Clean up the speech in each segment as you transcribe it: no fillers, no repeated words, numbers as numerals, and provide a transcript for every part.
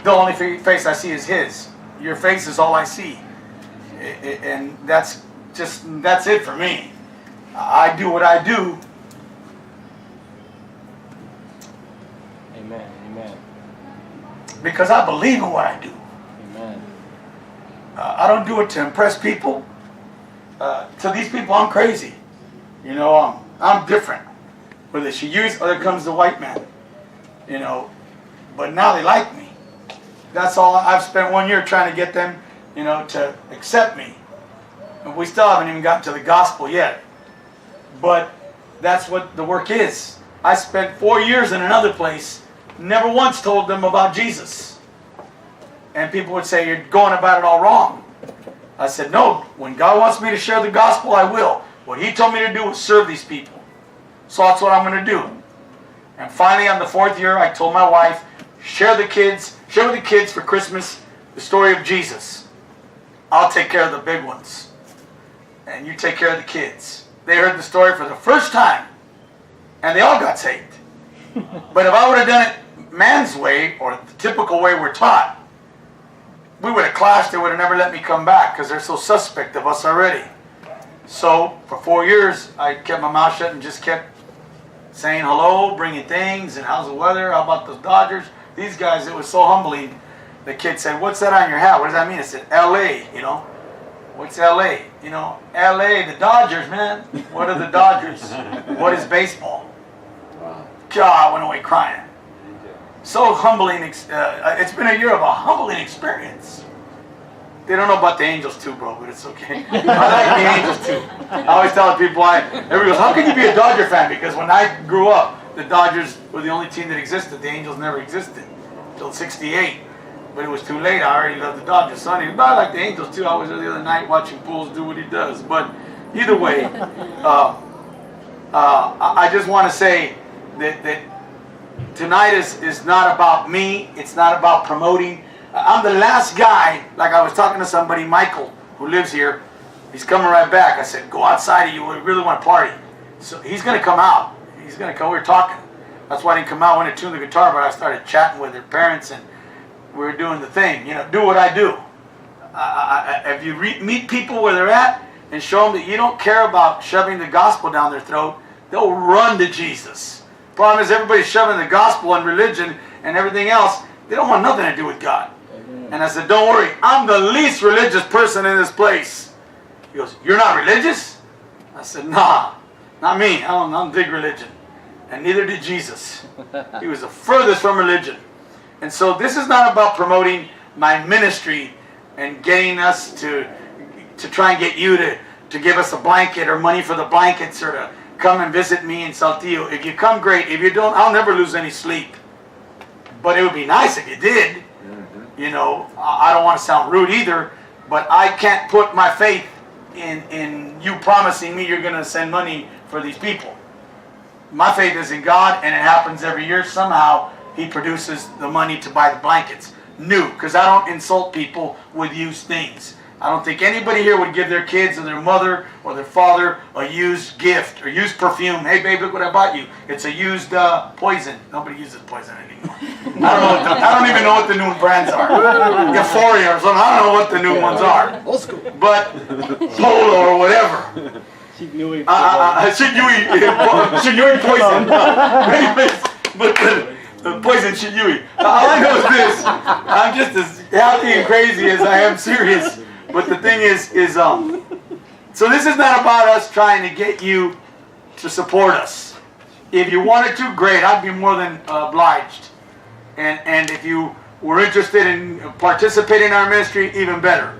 the only face I see is his. Your face is all I see. And that's it for me. I do what I do. Amen. Amen. Because I believe in what I do. Amen. I don't do it to impress people. To these people, I'm crazy. You know, I'm different. Whether she used or there comes the white man. You know, but now they like me. That's all. I've spent 1 year trying to get them, you know, to accept me. And we still haven't even gotten to the gospel yet. But that's what the work is. I spent 4 years in another place, never once told them about Jesus. And people would say, you're going about it all wrong. I said, no, when God wants me to share the gospel, I will. What He told me to do was serve these people. So that's what I'm going to do. And finally, on the 4th year, I told my wife, share with the kids for Christmas the story of Jesus. I'll take care of the big ones. And you take care of the kids. They heard the story for the first time. And they all got saved. But if I would have done it man's way, or the typical way we're taught, we would have clashed. They would have never let me come back because they're so suspect of us already. So for 4 years, I kept my mouth shut and just kept saying hello, bringing things, and how's the weather, how about the Dodgers? These guys, it was so humbling. The kid said, what's that on your hat? What does that mean? I said, L.A., you know. What's L.A.? You know, L.A., the Dodgers, man. What are the Dodgers? What is baseball? God, I went away crying. So humbling. It's been a year of a humbling experience. They don't know about the Angels too, bro, but it's okay. I like the Angels too. I always tell people, everybody goes, how can you be a Dodger fan? Because when I grew up, the Dodgers were the only team that existed. The Angels never existed until '68. But it was too late. I already loved the Dodgers. Sonny, but I like the Angels too. I was there the other night watching Pujols do what he does. But either way, I just want to say that tonight is not about me. It's not about promoting. I'm the last guy, like I was talking to somebody, Michael, who lives here. He's coming right back. I said, go outside. You really want to party. So he's going to come out. He's going to come. We were talking. That's why I didn't come out. I went to tune the guitar, but I started chatting with their parents, and we were doing the thing. You know, do what I do. If you meet people where they're at and show them that you don't care about shoving the gospel down their throat, they'll run to Jesus. Problem is, everybody's shoving the gospel and religion and everything else. They don't want nothing to do with God. And I said, don't worry, I'm the least religious person in this place. He goes, you're not religious? I said, nah, not me. I don't dig religion. And neither did Jesus. He was the furthest from religion. And so this is not about promoting my ministry and getting us to try and get you to give us a blanket or money for the blankets or to come and visit me in Saltillo. If you come, great. If you don't, I'll never lose any sleep. But it would be nice if you did. You know, I don't want to sound rude either, but I can't put my faith in you promising me you're going to send money for these people. My faith is in God, and it happens every year. Somehow He produces the money to buy the blankets. New, because I don't insult people with used things. I don't think anybody here would give their kids or their mother or their father a used gift or used perfume. Hey, babe, look what I bought you. It's a used poison. Nobody uses poison anymore. I don't even know what the new brands are. Euphoria or something. I don't know what the new ones are. Old school. But Polo or whatever. Shinyui poison. Anyways, but the poison Shinyui. All I know is this. I'm just as happy and crazy as I am serious. But the thing is so this is not about us trying to get you to support us. If you wanted to, great. I'd be more than obliged. And if you were interested in participating in our ministry, even better.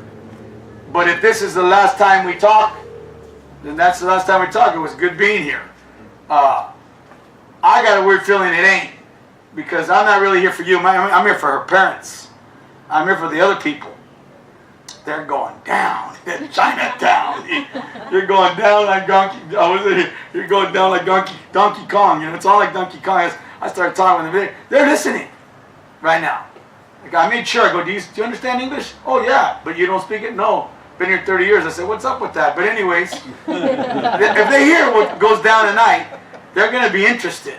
But if this is the last time we talk, then that's the last time we talk. It was good being here. I got a weird feeling it ain't. Because I'm not really here for you. I'm here for her parents. I'm here for the other people. They're going down in Chinatown. You're going down like You're going down like Donkey Kong. You know, it's all like Donkey Kong. I started talking with them. They're listening right now. Like I made sure. I go, do you understand English? Oh yeah, but you don't speak it? No. Been here 30 years. I said, what's up with that? But anyways, if they hear what goes down tonight, they're going to be interested.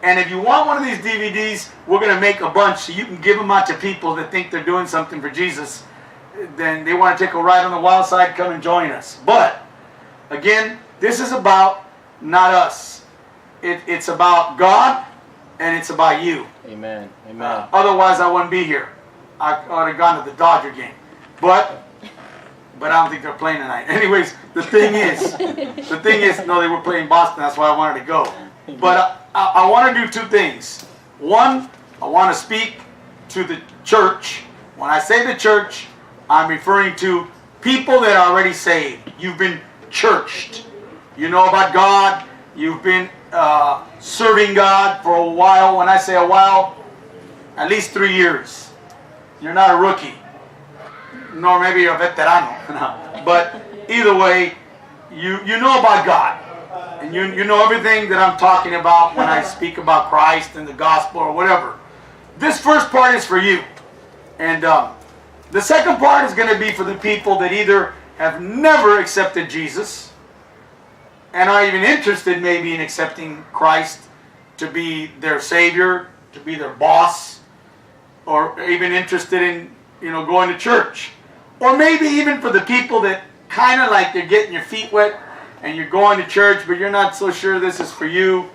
And if you want one of these DVDs, we're going to make a bunch so you can give them out to people that think they're doing something for Jesus. Then they want to take a ride on the wild side, come and join us. But, again, this is about not us. It's about God, and it's about you. Amen. Amen. Otherwise, I wouldn't be here. I would have gone to the Dodger game. But I don't think they're playing tonight. Anyways, the thing is, no, they were playing Boston. That's why I wanted to go. But I want to do two things. One, I want to speak to the church. When I say the church, I'm referring to people that are already saved. You've been churched. You know about God. You've been serving God for a while. When I say a while, at least 3 years. You're not a rookie. Nor maybe you're a veterano. But either way, you know about God. And you know everything that I'm talking about when I speak about Christ and the gospel or whatever. This first part is for you. And the second part is going to be for the people that either have never accepted Jesus and are even interested maybe in accepting Christ to be their Savior, to be their boss, or even interested in going to church. Or maybe even for the people that kind of like they're getting your feet wet and you're going to church, but you're not so sure this is for you.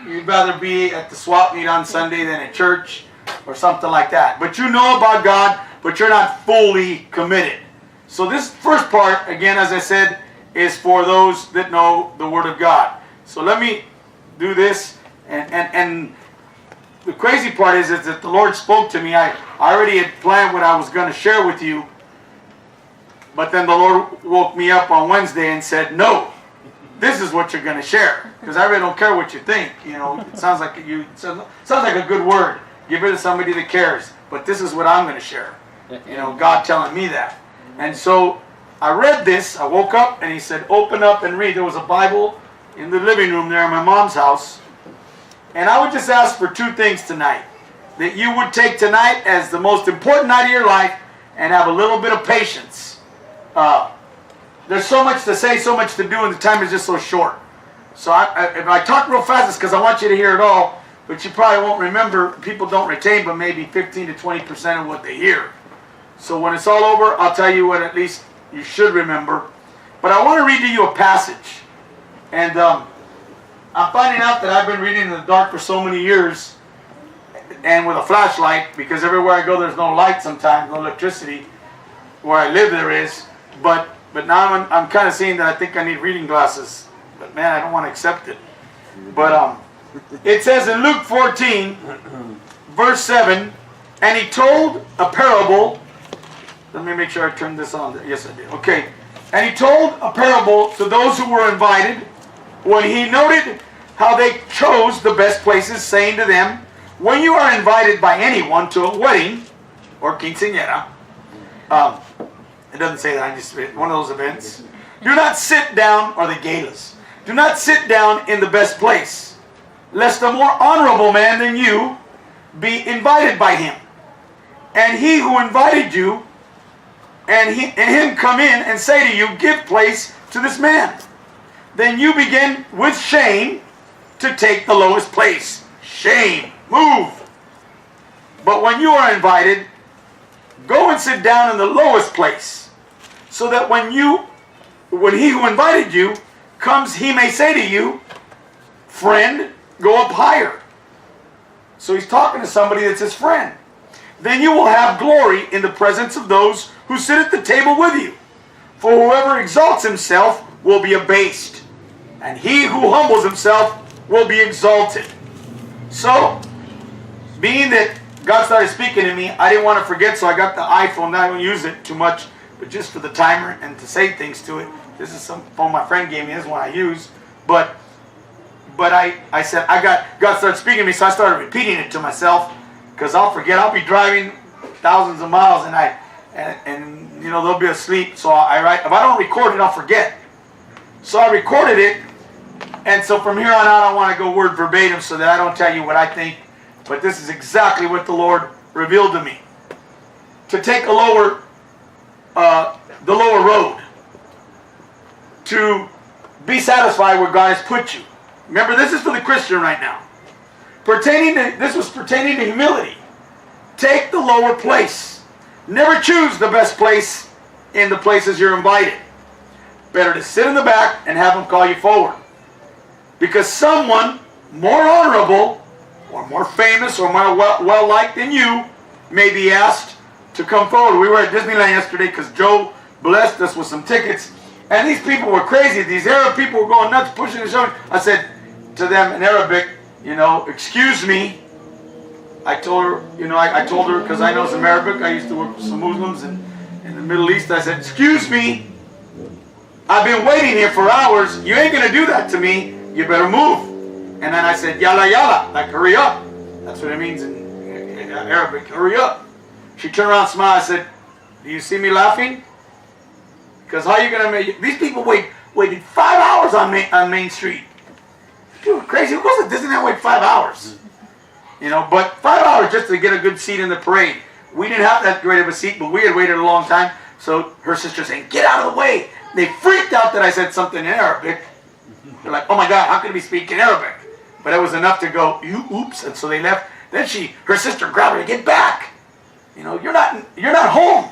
You'd rather be at the swap meet on Sunday than at church or something like that. But you know about God, but you're not fully committed. So this first part, again, as I said, is for those that know the Word of God. So let me do this. And the crazy part is that the Lord spoke to me. I already had planned what I was going to share with you. But then the Lord woke me up on Wednesday and said, no, this is what you're going to share. Because I really don't care what you think. It sounds like a good word. Give it to somebody that cares. But this is what I'm going to share. God telling me that. And so I read this. I woke up and He said, open up and read. There was a Bible in the living room there in my mom's house. And I would just ask for two things tonight. That you would take tonight as the most important night of your life and have a little bit of patience. There's so much to say, so much to do, and the time is just so short. So if I talk real fast, it's because I want you to hear it all, but you probably won't remember. People don't retain but maybe 15 to 20% of what they hear. So when it's all over, I'll tell you what at least you should remember. But I want to read to you a passage. And I'm finding out that I've been reading in the dark for so many years, and with a flashlight, because everywhere I go there's no light sometimes, no electricity. Where I live there is. But now I'm kind of seeing that I think I need reading glasses. But man, I don't want to accept it. But it says in Luke 14, verse 7, and He told a parable. Let me make sure I turned this on. Yes, I did. Okay. And He told a parable to those who were invited when He noted how they chose the best places, saying to them, when you are invited by anyone to a wedding or quinceañera, it doesn't say that, I just read one of those events. Do not sit down, or the galas. Do not sit down in the best place, lest a more honorable man than you be invited by him. And he who invited you, and him come in and say to you, give place to this man. Then you begin with shame to take the lowest place. Shame. Move. But when you are invited, go and sit down in the lowest place, so that when he who invited you comes, he may say to you, friend, go up higher. So he's talking to somebody that's his friend. Then you will have glory in the presence of those who sit at the table with you. For whoever exalts himself will be abased, and he who humbles himself will be exalted. So, being that God started speaking to me, I didn't want to forget, so I got the iPhone. I don't use it too much, but just for the timer and to say things to it. This is some phone my friend gave me. This is one I use. But I said, God started speaking to me, so I started repeating it to myself, because I'll forget. I'll be driving thousands of miles, and they'll be asleep. So I write. If I don't record it, I'll forget. So I recorded it, and so from here on out, I want to go word verbatim so that I don't tell you what I think. But this is exactly what the Lord revealed to me. To take the lower road. To be satisfied where God has put you. Remember, this is for the Christian right now. This was pertaining to humility. Take the lower place. Never choose the best place in the places you're invited. Better to sit in the back and have them call you forward. Because someone more honorable or more famous or more well-liked than you may be asked to come forward. We were at Disneyland yesterday because Joe blessed us with some tickets. And these people were crazy. These Arab people were going nuts, pushing and shoving. I said to them in Arabic, excuse me. I told her, I told her because I know some Arabic. I used to work with some Muslims in the Middle East. I said, excuse me. I've been waiting here for hours. You ain't going to do that to me. You better move. And then I said, yalla yalla, like hurry up. That's what it means in Arabic, hurry up. She turned around and smiled. I said, do you see me laughing? Because how are you going to make... These people waited 5 hours on Main Street. Dude, crazy. Who goes to Disneyland and wait 5 hours? But 5 hours just to get a good seat in the parade. We didn't have that great of a seat, but we had waited a long time. So her sister saying, get out of the way. They freaked out that I said something in Arabic. They're like, oh my God, how can we speak in Arabic? But it was enough to go, oops. And so they left. Then her sister grabbed her to get back. You're not home.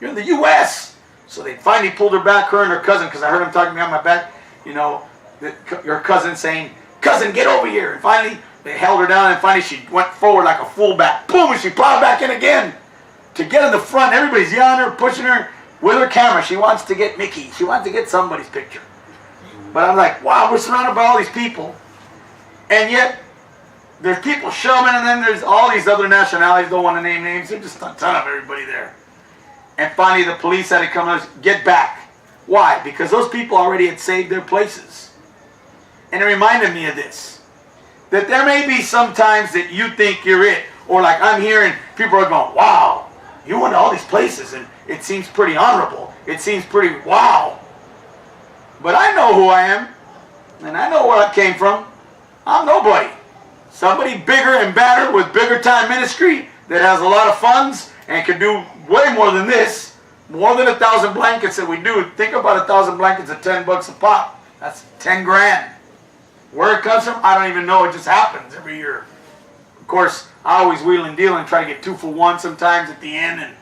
You're in the U.S. So they finally pulled her back, her and her cousin, because I heard them talking behind my back. Your cousin saying, cousin, get over here. And finally, they held her down, and finally she went forward like a fullback. Boom, and she plowed back in again. To get in the front, everybody's yelling her, pushing her with her camera. She wants to get Mickey. She wants to get somebody's picture. But I'm like, wow, we're surrounded by all these people. And yet, there's people shoving, and then there's all these other nationalities, don't want to name names. There's just a ton of everybody there. And finally, the police had to come and get back. Why? Because those people already had saved their places. And it reminded me of this. That there may be some times that you think you're it. Or like I'm here and people are going, wow, you went to all these places and it seems pretty honorable. It seems pretty wow. But I know who I am. And I know where I came from. I'm nobody. Somebody bigger and badder with bigger time ministry that has a lot of funds and can do way more than this. More than 1,000 blankets that we do. Think about 1,000 blankets at $10 a pop. That's 10 grand. Where it comes from, I don't even know. It just happens every year. Of course, I always wheel and deal and try to get 2 for 1 sometimes at the end. And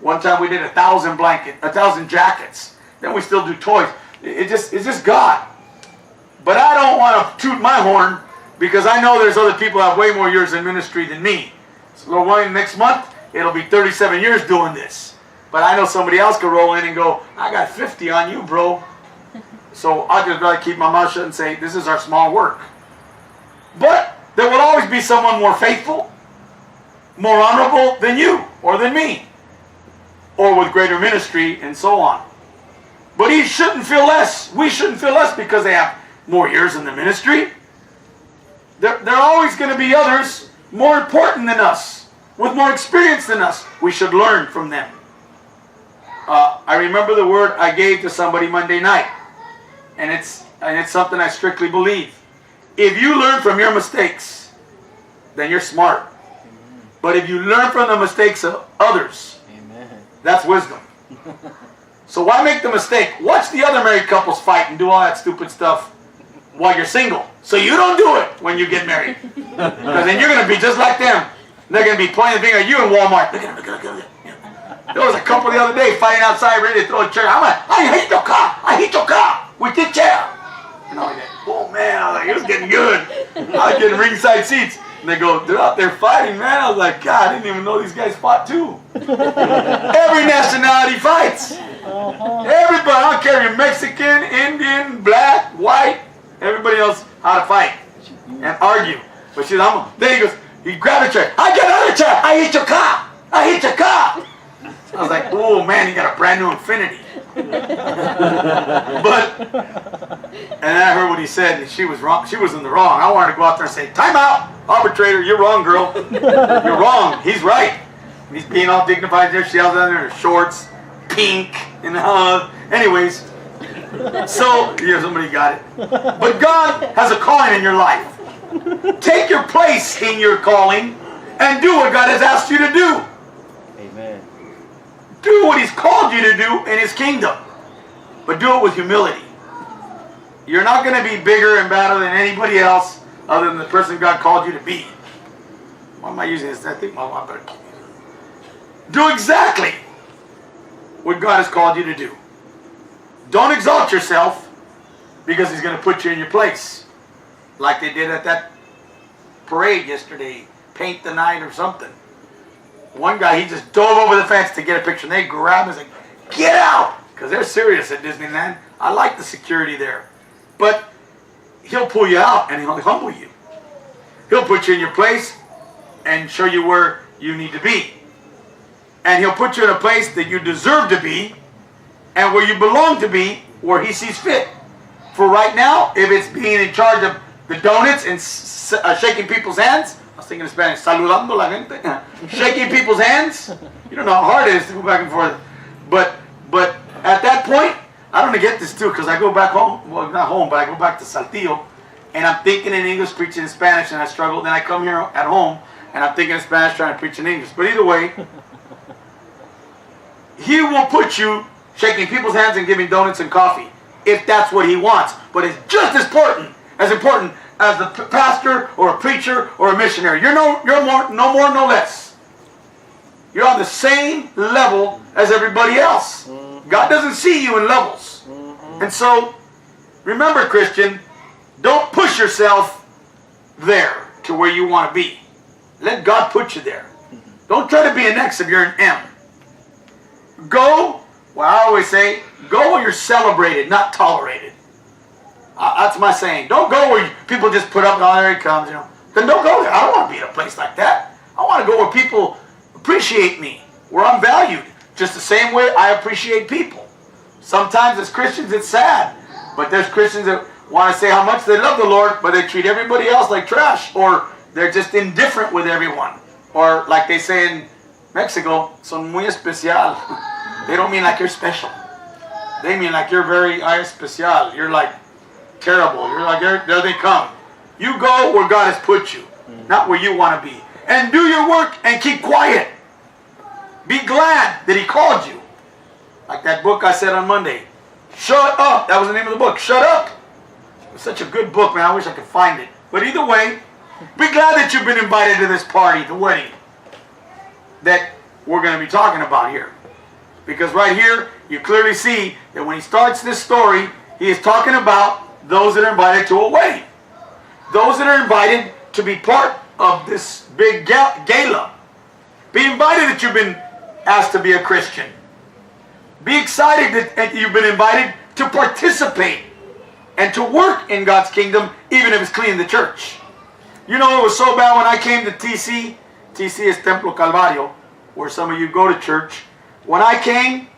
one time we did 1,000 jackets. Then we still do toys. It's just God. But I don't want to toot my horn because I know there's other people that have way more years in ministry than me. So Lord willing, next month, it'll be 37 years doing this. But I know somebody else could roll in and go, I got 50 on you, bro. So I'll just rather keep my mouth shut and say, this is our small work. But there will always be someone more faithful, more honorable than you or than me, or with greater ministry and so on. But he shouldn't feel less. We shouldn't feel less because they have more years in the ministry. There are always going to be others more important than us, with more experience than us. We should learn from them. I remember the word I gave to somebody Monday night, and it's something I strictly believe. If you learn from your mistakes, then you're smart. But if you learn from the mistakes of others, that's wisdom. So why make the mistake? Watch the other married couples fight and do all that stupid stuff while you're single. So you don't do it when you get married. Because then you're going to be just like them. They're going to be pointing the finger at you in Walmart. Look at him, look at him, look at him. There was a couple the other day fighting outside ready to throw a chair. I'm like, I hate your car. I hate your car. With this chair. And I was like, oh man, I was like, it was getting good. I was getting ringside seats. And they go, they're out there fighting, man. I was like, God, I didn't even know these guys fought too. Every nationality fights. Everybody, I don't care if you're Mexican, Indian, black, white, everybody else how to fight and argue. But she's, then he goes, he grabbed a chair. I got another chair. I hate your car. I hate your car. I was like, oh man, he got a brand new Infinity. But, and I heard what he said, and she was wrong. She was in the wrong. I wanted to go out there and say, time out, arbitrator, you're wrong, girl. You're wrong. He's right. He's being all dignified there. She was down there in her shorts, pink, and anyways. So, yeah, somebody got it. But God has a calling in your life. Take your place in your calling and do what God has asked you to do. Amen. Do what He's called you to do in His kingdom. But do it with humility. You're not going to be bigger and better than anybody else other than the person God called you to be. Why am I using this? I think I better keep using it. Do exactly what God has called you to do. Don't exalt yourself because He's going to put you in your place. Like they did at that parade yesterday. Paint the night or something. One guy, he just dove over the fence to get a picture. And they grabbed him and said, get out! Because they're serious at Disneyland. I like the security there. But He'll pull you out and He'll humble you. He'll put you in your place and show you where you need to be. And He'll put you in a place that you deserve to be and where you belong to be, where He sees fit. For right now, if it's being in charge of the donuts and shaking people's hands, I was thinking in Spanish, saludando la gente, shaking people's hands. You don't know how hard it is to go back and forth. But at that point, I don't get this too, because I go back home, well, not home, but I go back to Saltillo, and I'm thinking in English, preaching in Spanish, and I struggle. Then I come here at home, and I'm thinking in Spanish, trying to preach in English. But either way, He will put you shaking people's hands and giving donuts and coffee, if that's what He wants. But it's just as important as the pastor or a preacher or a missionary. You're no more, no less. You're on the same level as everybody else. God doesn't see you in levels. And so, remember, Christian, don't push yourself there to where you want to be. Let God put you there. Don't try to be an X if you're an M. Go, well, I always say, go where you're celebrated, not tolerated. That's my saying. Don't go where people just put up, oh, there he comes, you know. Then don't go there. I don't want to be in a place like that. I want to go where people appreciate me, where I'm valued, just the same way I appreciate people. Sometimes as Christians it's sad, but there's Christians that want to say how much they love the Lord, but they treat everybody else like trash, or they're just indifferent with everyone. Or like they say in Mexico, son muy especial. They don't mean like you're special. They mean like you're very especial. You're like terrible. You're like, there they come. You go where God has put you, not where you want to be. And do your work and keep quiet. Be glad that He called you. Like that book I said on Monday. Shut up. That was the name of the book. Shut up. It's such a good book, man. I wish I could find it. But either way, be glad that you've been invited to this party, the wedding, that we're going to be talking about here. Because right here, you clearly see that when he starts this story, he is talking about those that are invited to a wedding. Those that are invited to be part of this big gala. Be invited that you've been asked to be a Christian. Be excited that you've been invited to participate and to work in God's kingdom, even if it's cleaning the church. You know, it was so bad when I came to TC. TC is Templo Calvario, where some of you go to church. When I came,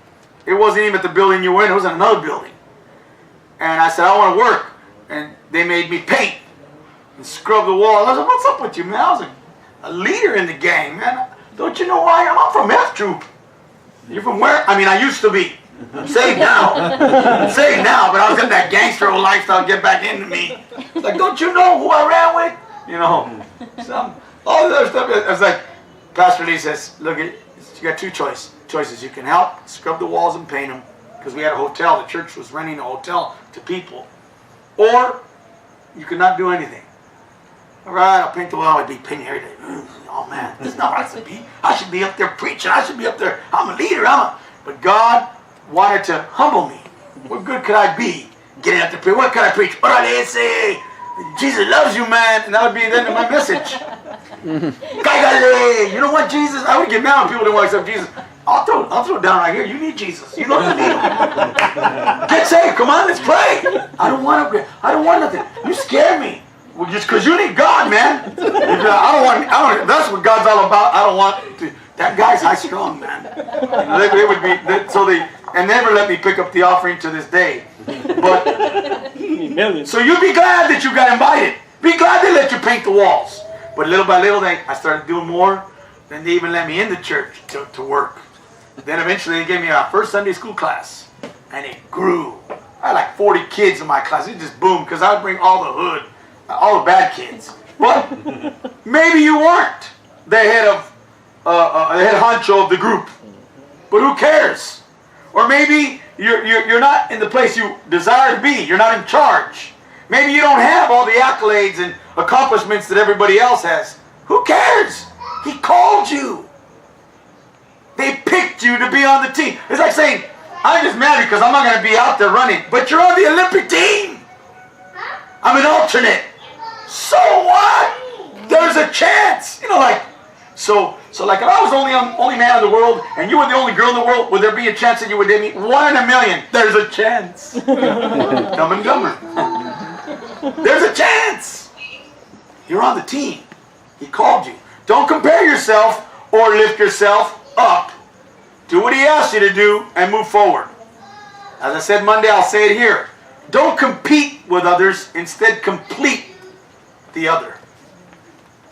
it wasn't even at the building you were in. It was in another building. And I said, I want to work. And they made me paint and scrub the wall. I was like, what's up with you, man? I was a leader in the gang, man. Don't you know who I am? I'm from F Troop. You're from where? I mean, I used to be. I'm saved now. I'm saved now, but I was in that gangster old lifestyle get back into me. It's like, don't you know who I ran with? You know, all the other stuff. It's like, Pastor Lee says, look, you got two choices. You can help scrub the walls and paint them, because we had a hotel. The church was renting a hotel to people. Or you could not do anything. All right, I'll paint the wall. I'd be painting every day. Oh man, this is not what I should be. I should be up there preaching. I should be up there. I'm a leader. But God wanted to humble me. What good could I be getting up there preaching? What could I preach? Orale ese. Jesus loves you, man. And that would be the end of my message. Cáigale. You know what, Jesus? I would get mad when people didn't want to accept Jesus. I'll throw it down right here. You need Jesus. You don't need him. Get saved. Come on, let's pray. I don't want nothing. You scare me. Well, just because you need God, man. That's what God's all about. I don't want to. That guy's high strung, man. And never let me pick up the offering to this day. But so you be glad that you got invited. Be glad they let you paint the walls. But little by little, I started doing more. Then they even let me in the church to work. Then eventually they gave me our first Sunday school class. And it grew. I had like 40 kids in my class. It just boomed, because I would bring all the hood, all the bad kids. But maybe you weren't the head honcho of the group. But who cares? Or maybe you're not in the place you desire to be. You're not in charge. Maybe you don't have all the accolades and accomplishments that everybody else has. Who cares? He called you. They picked you to be on the team. It's like saying, I'm just mad because I'm not going to be out there running. But you're on the Olympic team. I'm an alternate. So what? There's a chance. You know, like, so like if I was the only man in the world and you were the only girl in the world, would there be a chance that you would date me? 1 in a million. There's a chance. Dumb and Dumber. There's a chance. You're on the team. He called you. Don't compare yourself or lift yourself up. Do what he asked you to do and move forward. As I said Monday, I'll say it here. Don't compete with others. Instead, complete the other.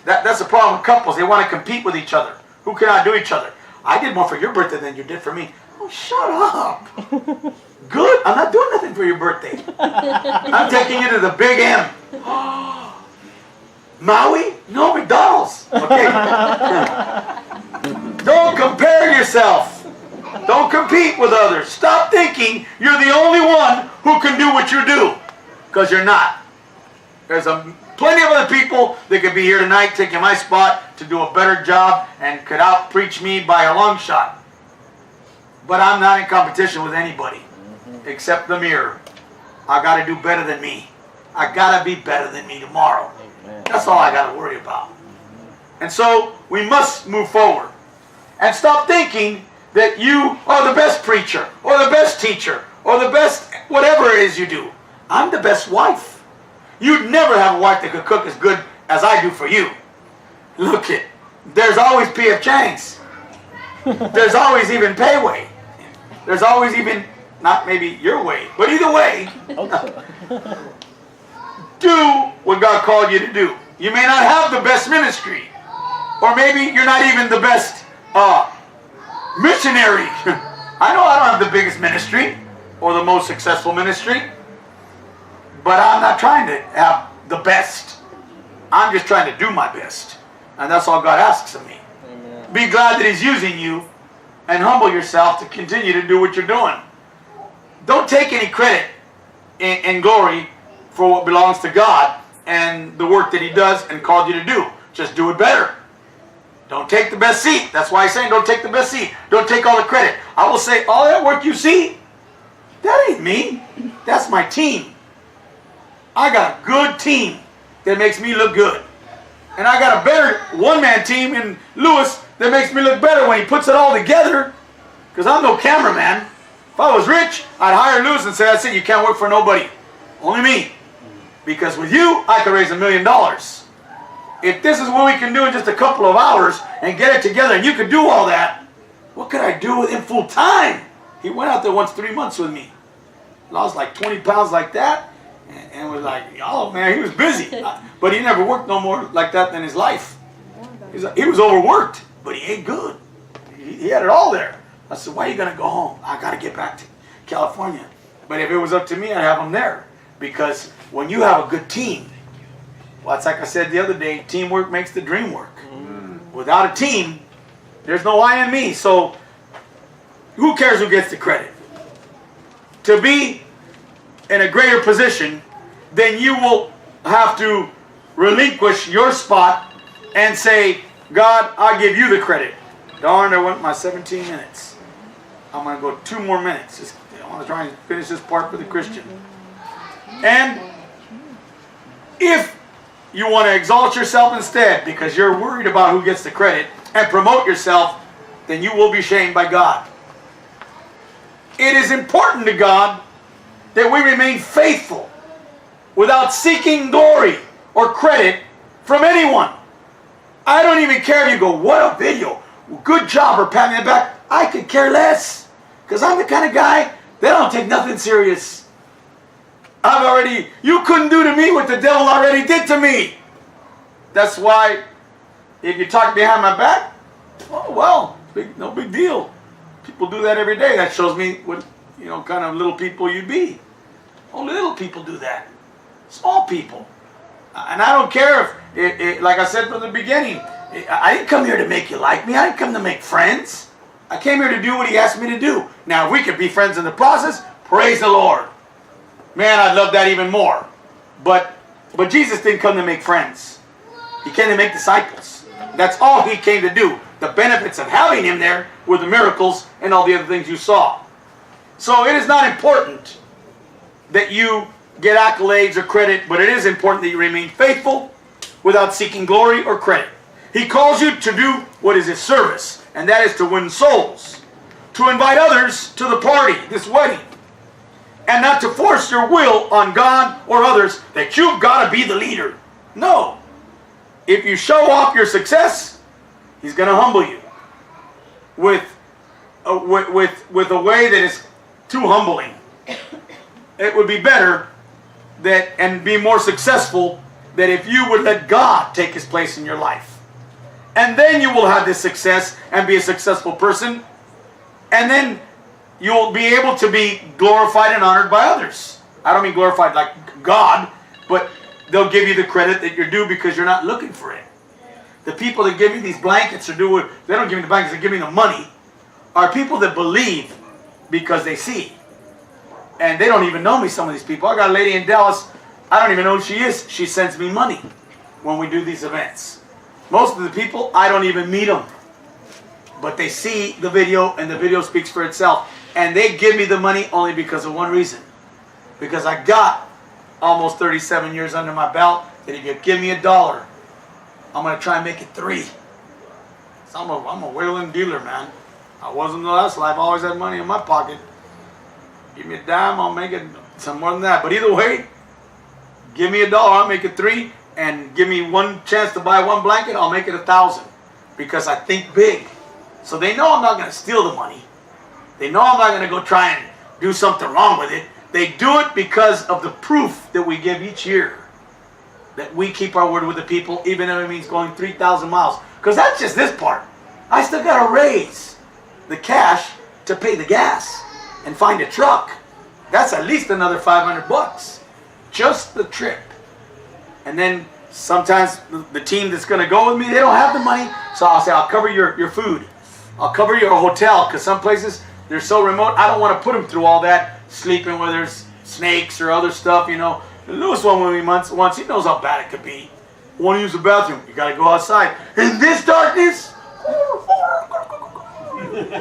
That's the problem with couples. They want to compete with each other. Who can outdo each other? I did more for your birthday than you did for me. Oh, shut up. Good. I'm not doing nothing for your birthday. I'm taking you to the Big M. Maui? No, McDonald's. Okay. Don't compare yourself. Don't compete with others. Stop thinking you're the only one who can do what you do. Because you're not. There's plenty of other people that could be here tonight taking my spot to do a better job and could out-preach me by a long shot. But I'm not in competition with anybody except the mirror. I got to do better than me. I got to be better than me tomorrow. That's all I got to worry about. And so we must move forward. And stop thinking that you are the best preacher or the best teacher or the best whatever it is you do. I'm the best wife. You'd never have a wife that could cook as good as I do for you. Look it. There's always P.F. Chang's. There's always even Pei Wei. There's always even, not maybe your way, but either way, do what God called you to do. You may not have the best ministry, or maybe you're not even the best missionary. I know I don't have the biggest ministry or the most successful ministry, but I'm not trying to have the best. I'm just trying to do my best, and that's all God asks of me. Amen. Be glad that He's using you, and humble yourself to continue to do what you're doing. Don't take any credit and glory for what belongs to God and the work that He does and called you to do. Just do it better. Don't take the best seat. That's why He's saying don't take the best seat. Don't take all the credit. I will say, all that work you see, that ain't me. That's my team. I got a good team that makes me look good. And I got a better one-man team in Lewis that makes me look better when he puts it all together. Because I'm no cameraman. If I was rich, I'd hire Lewis and say, that's it, you can't work for nobody. Only me. Because with you, I could raise $1 million. If this is what we can do in just a couple of hours and get it together and you could do all that, what could I do with him full time? He went out there once 3 months with me. Lost like 20 pounds like that. And was like, oh man, he was busy. But he never worked no more like that in his life. He was overworked, but he ate good. He had it all there. I said, why are you going to go home? I got to get back to California. But if it was up to me, I'd have him there. Because when you have a good team, well, it's like I said the other day, teamwork makes the dream work. Without a team, there's no I in me. So who cares who gets the credit? To be in a greater position, then you will have to relinquish your spot and say, God, I give you the credit. Darn, I went my 17 minutes. I'm going to go 2 more minutes. I want to try and finish this part for the Christian. And if you want to exalt yourself instead because you're worried about who gets the credit and promote yourself, then you will be shamed by God. It is important to God that we remain faithful without seeking glory or credit from anyone. I don't even care if you go, what a video, good job, or pat me on the back. I could care less because I'm the kind of guy that don't take nothing serious. You couldn't do to me what the devil already did to me. That's why if you talk behind my back, oh well, no big deal. People do that every day. That shows me what kind of little people you'd be. Only little people do that. Small people. And I don't care if like I said from the beginning, I didn't come here to make you like me. I didn't come to make friends. I came here to do what He asked me to do. Now, if we could be friends in the process, praise the Lord. Man, I'd love that even more. But Jesus didn't come to make friends. He came to make disciples. That's all he came to do. The benefits of having him there were the miracles and all the other things you saw. So it is not important that you get accolades or credit, but it is important that you remain faithful without seeking glory or credit. He calls you to do what is his service, and that is to win souls, to invite others to the party, this wedding, and not to force your will on God or others that you've got to be the leader. No. If you show off your success, he's going to humble you with a way that is too humbling. It would be better that and be more successful that if you would let God take his place in your life. And then you will have this success and be a successful person. And then you'll be able to be glorified and honored by others. I don't mean glorified like God, but they'll give you the credit that you're due because you're not looking for it. The people that give you these blankets or they don't give me the blankets, they give me the money, are people that believe because they see. And they don't even know me, some of these people. I got a lady in Dallas, I don't even know who she is. She sends me money when we do these events. Most of the people, I don't even meet them. But they see the video and the video speaks for itself. And they give me the money only because of one reason. Because I got almost 37 years under my belt that if you give me $1, I'm going to try and make it 3. So I'm a whaling dealer, man. I wasn't in the last life. I always had money in my pocket. Give me a dime, I'll make it some more than that. But either way, give me $1, I'll make it 3. And give me one chance to buy one blanket, I'll make it 1,000. Because I think big. So they know I'm not going to steal the money. They know I'm not going to go try and do something wrong with it. They do it because of the proof that we give each year. That we keep our word with the people, even if it means going 3,000 miles. Because that's just this part. I still got to raise the cash to pay the gas and find a truck. That's at least another $500. Just the trip. And then sometimes the team that's going to go with me, they don't have the money. So I'll say, I'll cover your food. I'll cover your hotel. Because some places, they're so remote, I don't want to put them through all that. Sleeping where there's snakes or other stuff, you know. Lewis went with me once. He knows how bad it could be. Want to use the bathroom? You got to go outside. In this darkness?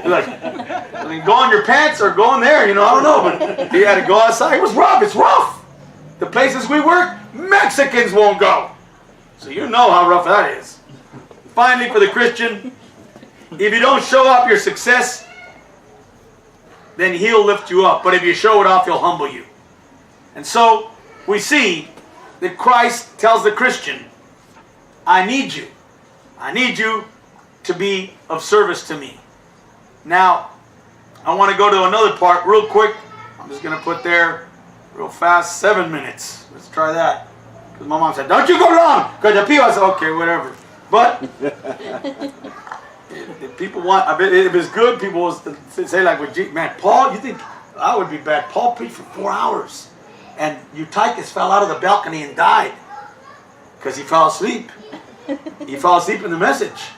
Like, I mean, go on your pants or go in there, you know, I don't know. But you had to go outside. It was rough. It's rough. The places we work, Mexicans won't go. So you know how rough that is. Finally, for the Christian, if you don't show off your success, then he'll lift you up. But if you show it off, he'll humble you. And so we see that Christ tells the Christian, I need you. I need you to be of service to me. Now, I want to go to another part real quick. I'm just going to put there real fast, 7 minutes. Let's try that. Because my mom said, don't you go long. Because the people, I said, okay, whatever. But if people want, if it's good, people will say like, man, Paul, you think I would be bad? Paul preached for 4 hours. And Eutychus fell out of the balcony and died. Because he fell asleep. He fell asleep in the message.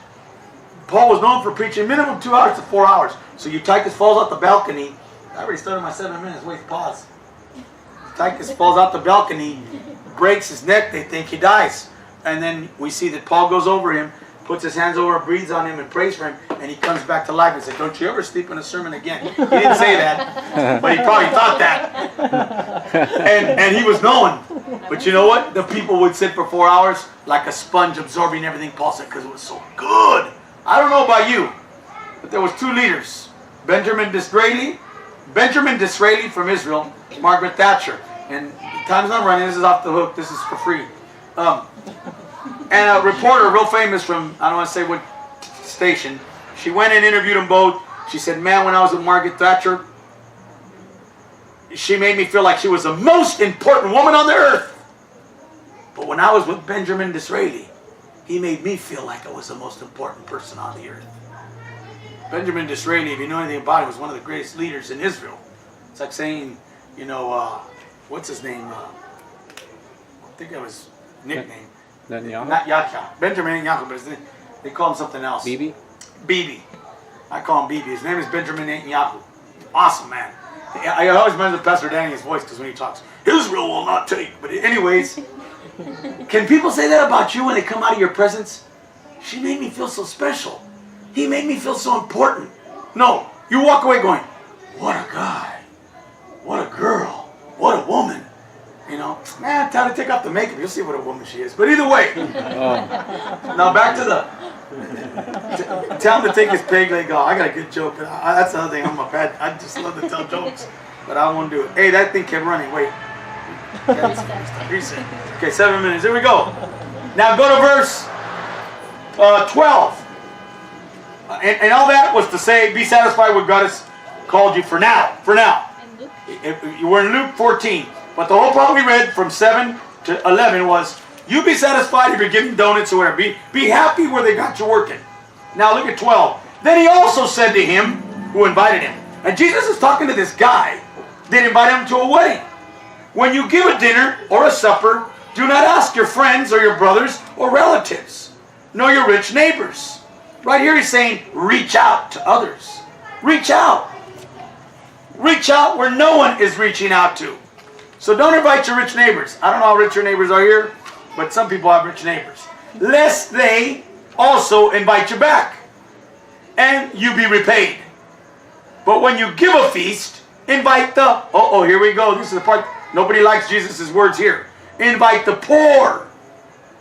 Paul was known for preaching minimum 2 hours to 4 hours. So Eutychus falls out the balcony. I already started my 7 minutes. Wait, pause. Eutychus falls out the balcony, breaks his neck. They think he dies. And then we see that Paul goes over him, puts his hands over, breathes on him, and prays for him. And he comes back to life and says, don't you ever sleep in a sermon again. He didn't say that, but he probably thought that. And he was known. But you know what? The people would sit for 4 hours like a sponge absorbing everything Paul said because it was so good. I don't know about you, but there was 2 leaders. Benjamin Disraeli from Israel, Margaret Thatcher. And time's not running. This is off the hook. This is for free. And a reporter, real famous from, I don't want to say what station, she went and interviewed them both. She said, man, when I was with Margaret Thatcher, she made me feel like she was the most important woman on the earth. But when I was with Benjamin Disraeli, he made me feel like I was the most important person on the earth. Benjamin Disraeli, if you know anything about him, was one of the greatest leaders in Israel. It's like saying, you know, what's his name? I think that was nickname. Netanyahu? Not Yahya. Benjamin Netanyahu, but they call him something else. Bibi? Bibi. I call him Bibi. His name is Benjamin Netanyahu. Awesome man. I always remember Pastor Danny's voice because when he talks, Israel will not take. But anyways, can people say that about you when they come out of your presence? she made me feel so special. He made me feel so important. No, you walk away going, what a guy, what a girl, what a woman. You know, man, tell her to take off the makeup. You'll see what a woman she is. But either way, now back to tell him to take his peg leg off. I got a good joke. That's another thing. I just love to tell jokes, but I won't do it. Hey, that thing kept running. Wait. Reset. Okay, 7 minutes. Here we go. Now go to verse 12. And all that was to say, be satisfied with God has called you for now. For now. You were in Luke 14. But the whole part we read from 7 to 11 was, you be satisfied if you're giving donuts or whatever. Be happy where they got you working. Now look at 12. Then he also said to him who invited him. And Jesus is talking to this guy that invited him to a wedding. When you give a dinner or a supper, do not ask your friends or your brothers or relatives, nor your rich neighbors. Right here he's saying, reach out to others. Reach out. Reach out where no one is reaching out to. So don't invite your rich neighbors. I don't know how rich your neighbors are here, but some people have rich neighbors. Lest they also invite you back, and you be repaid. But when you give a feast, invite the... Oh, here we go. This is the part... Nobody likes Jesus' words here. Invite the poor,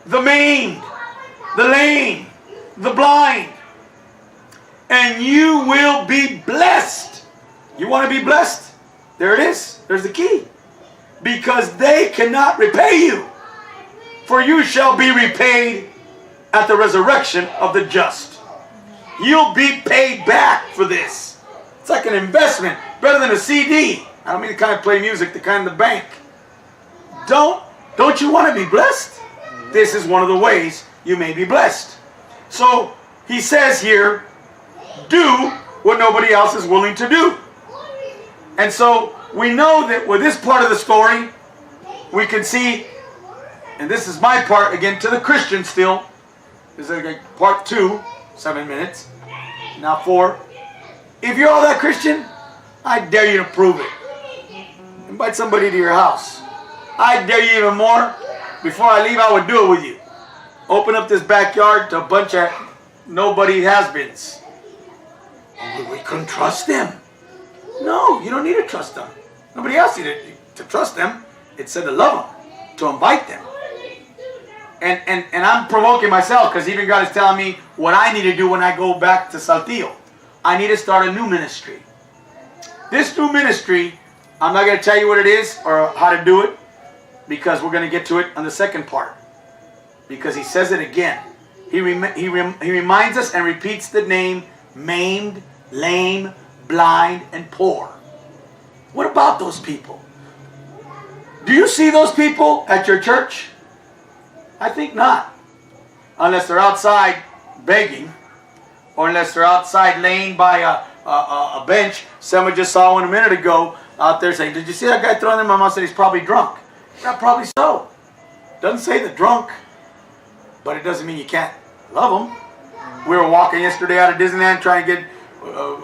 the maimed, the lame, the blind, and you will be blessed. You want to be blessed? There it is. There's the key. Because they cannot repay you. For you shall be repaid at the resurrection of the just. You'll be paid back for this. It's like an investment, better than a CD. I don't mean the kind of play music, the kind of the bank. Don't you want to be blessed? This is one of the ways you may be blessed. So he says here, do what nobody else is willing to do. And so we know that with this part of the story, we can see, and this is my part, again, to the Christian still. This is part 2, 7 minutes. Now 4. If you're all that Christian, I dare you to prove it. Invite somebody to your house. I dare you even more. Before I leave, I would do it with you. Open up this backyard to a bunch of nobody has-beens. We couldn't trust them. No, you don't need to trust them. Nobody asked you to trust them. It said to love them, to invite them. And I'm provoking myself because even God is telling me what I need to do when I go back to Saltillo. I need to start a new ministry. This new ministry, I'm not going to tell you what it is or how to do it because we're going to get to it on the second part. Because he says it again. He reminds us and repeats the name maimed, lame, blind, and poor. What about those people? Do you see those people at your church? I think not. Unless they're outside begging, or unless they're outside laying by a bench. Someone just saw one a minute ago out there saying, did you see that guy throwing them? My mom said he's probably drunk. Yeah, probably so. Doesn't say the drunk, but it doesn't mean you can't love them. We were walking yesterday out of Disneyland trying to get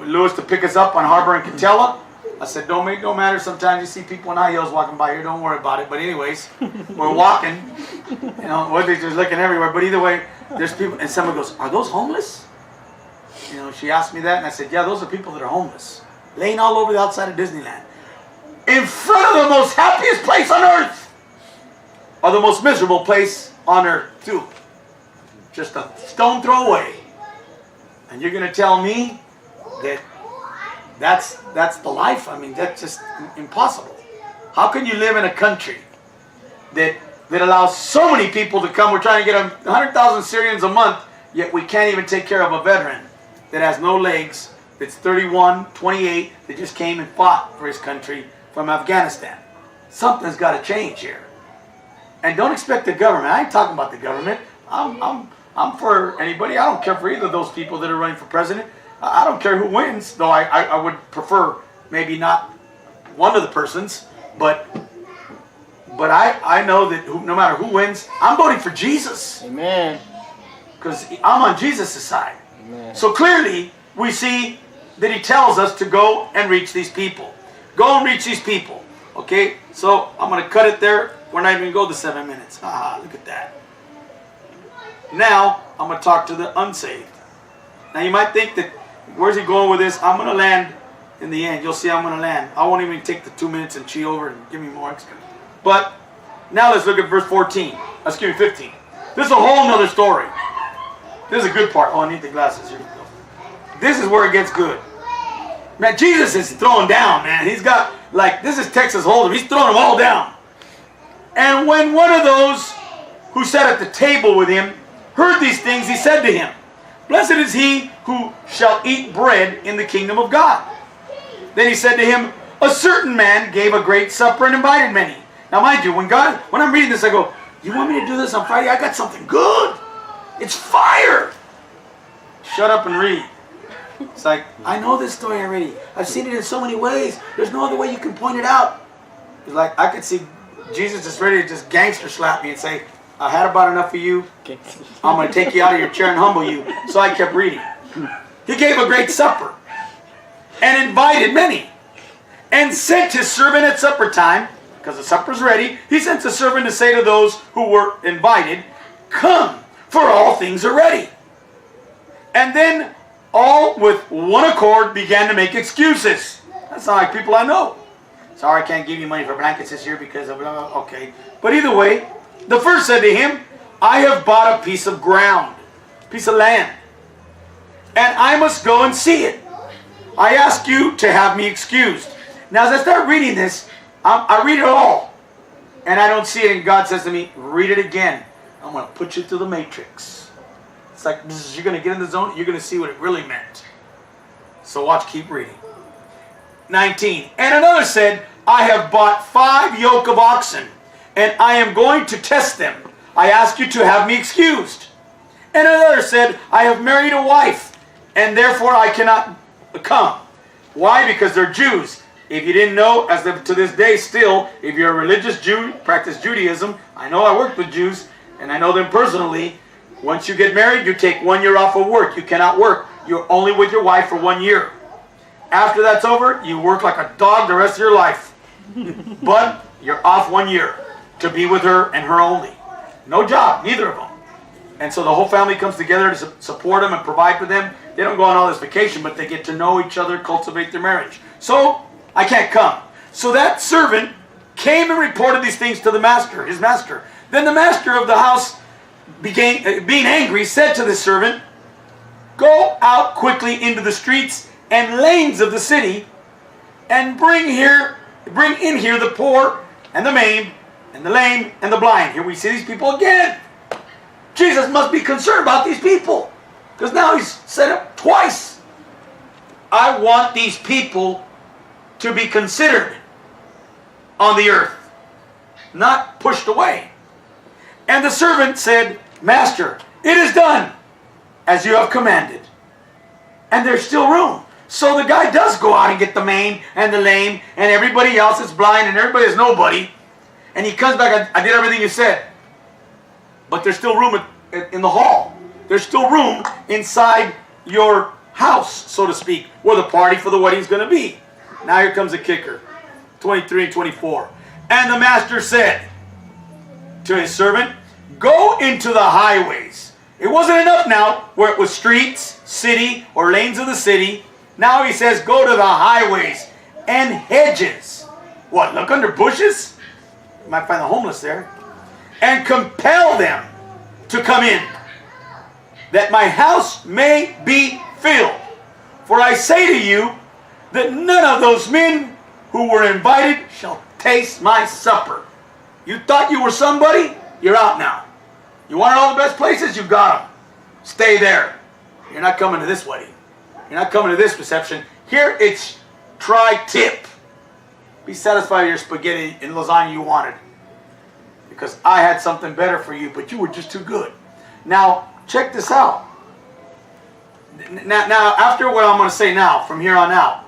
Lewis to pick us up on Harbor and Catella. I said, don't matter. Sometimes you see people in high heels walking by here. Don't worry about it. But anyways, we're walking. You know, they're just looking everywhere. But either way, there's people. And someone goes, are those homeless? You know, she asked me that. And I said, yeah, those are people that are homeless. Laying all over the outside of Disneyland. In front of the most happiest place on earth. Or the most miserable place on earth, too. Just a stone throw away. And you're going to tell me that's the life? I mean, that's just impossible. How can you live in a country that allows so many people to come? We're trying to get 100,000 Syrians a month, yet we can't even take care of a veteran that has no legs, that's 31, 28, that just came and fought for his country from Afghanistan. Something's got to change here. And don't expect the government. I ain't talking about the government. I'm for anybody. I don't care for either of those people that are running for president. I don't care who wins, though I would prefer maybe not one of the persons, but I know that no matter who wins, I'm voting for Jesus. Amen. Because I'm on Jesus' side. Amen. So clearly, we see that he tells us to go and reach these people. Go and reach these people. Okay? So I'm going to cut it there. We're not even going to go to 7 minutes. Look at that. Now, I'm going to talk to the unsaved. Now you might think that, where's he going with this? I'm going to land in the end. You'll see I'm going to land. I won't even take the 2 minutes and cheat over and give me more extra. But now let's look at verse 14. Excuse me, 15. This is a whole nother story. This is a good part. Oh, I need the glasses. Here we go. This is where it gets good. Man, Jesus is throwing down, man. He's got, like, this is Texas Hold'em. He's throwing them all down. And when one of those who sat at the table with him heard these things, he said to him, Blessed is he who shall eat bread in the kingdom of God. Then he said to him, A certain man gave a great supper and invited many. Now mind you, when I'm reading this, I go, you want me to do this on Friday? I got something good. It's fire. Shut up and read. It's like, I know this story already. I've seen it in so many ways. There's no other way you can point it out. It's like, I could see Jesus just ready to just gangster slap me and say, I had about enough of you. I'm going to take you out of your chair and humble you. So I kept reading. He gave a great supper and invited many and sent his servant at supper time, because the supper's ready. He sent the servant to say to those who were invited, Come, for all things are ready. And then all with one accord began to make excuses. That's not like people I know. Sorry, I can't give you money for blankets this year because of, okay. But either way, the first said to him, I have bought a piece of ground, piece of land, and I must go and see it. I ask you to have me excused. Now, as I start reading this, I read it all, and I don't see it, and God says to me, read it again. I'm going to put you through the matrix. It's like, you're going to get in the zone, you're going to see what it really meant. So watch, keep reading. 19. And another said, I have bought 5 yoke of oxen, and I am going to test them. I ask you to have me excused. And another said, I have married a wife, and therefore I cannot come. Why? Because they're Jews. If you didn't know, as of to this day still, if you're a religious Jew, practice Judaism, I know I worked with Jews, and I know them personally. Once you get married, you take 1 year off of work. You cannot work. You're only with your wife for 1 year. After that's over, you work like a dog the rest of your life. But you're off 1 year to be with her and her only. No job, neither of them. And so the whole family comes together to support them and provide for them. They don't go on all this vacation, but they get to know each other, cultivate their marriage. So, I can't come. So that servant came and reported these things to the master, his master. Then the master of the house, being angry, said to the servant, Go out quickly into the streets and lanes of the city, and bring in here the poor and the maimed and the lame and the blind. Here we see these people again. Jesus must be concerned about these people, because now he's said it twice. I want these people to be considered on the earth, not pushed away. And the servant said, Master, it is done as you have commanded. And there's still room. So the guy does go out and get the maimed and the lame and everybody else is blind and everybody is nobody. And he comes back, I did everything you said. But there's still room in the hall. There's still room inside your house, so to speak, where the party for the wedding is going to be. Now here comes the kicker. 23 and 24. And the master said to his servant, Go into the highways. It wasn't enough now where it was streets, city, or lanes of the city. Now he says, go to the highways and hedges. What, look under bushes? You might find the homeless there. And compel them to come in, that my house may be filled. For I say to you that none of those men who were invited shall taste my supper. You thought you were somebody? You're out now. You wanted all the best places? You got them. Stay there. You're not coming to this wedding. You're not coming to this reception. Here it's tri-tip. Be satisfied with your spaghetti and lasagna you wanted, because I had something better for you, but you were just too good. Now, check this out. Now, after what I'm going to say now, from here on out,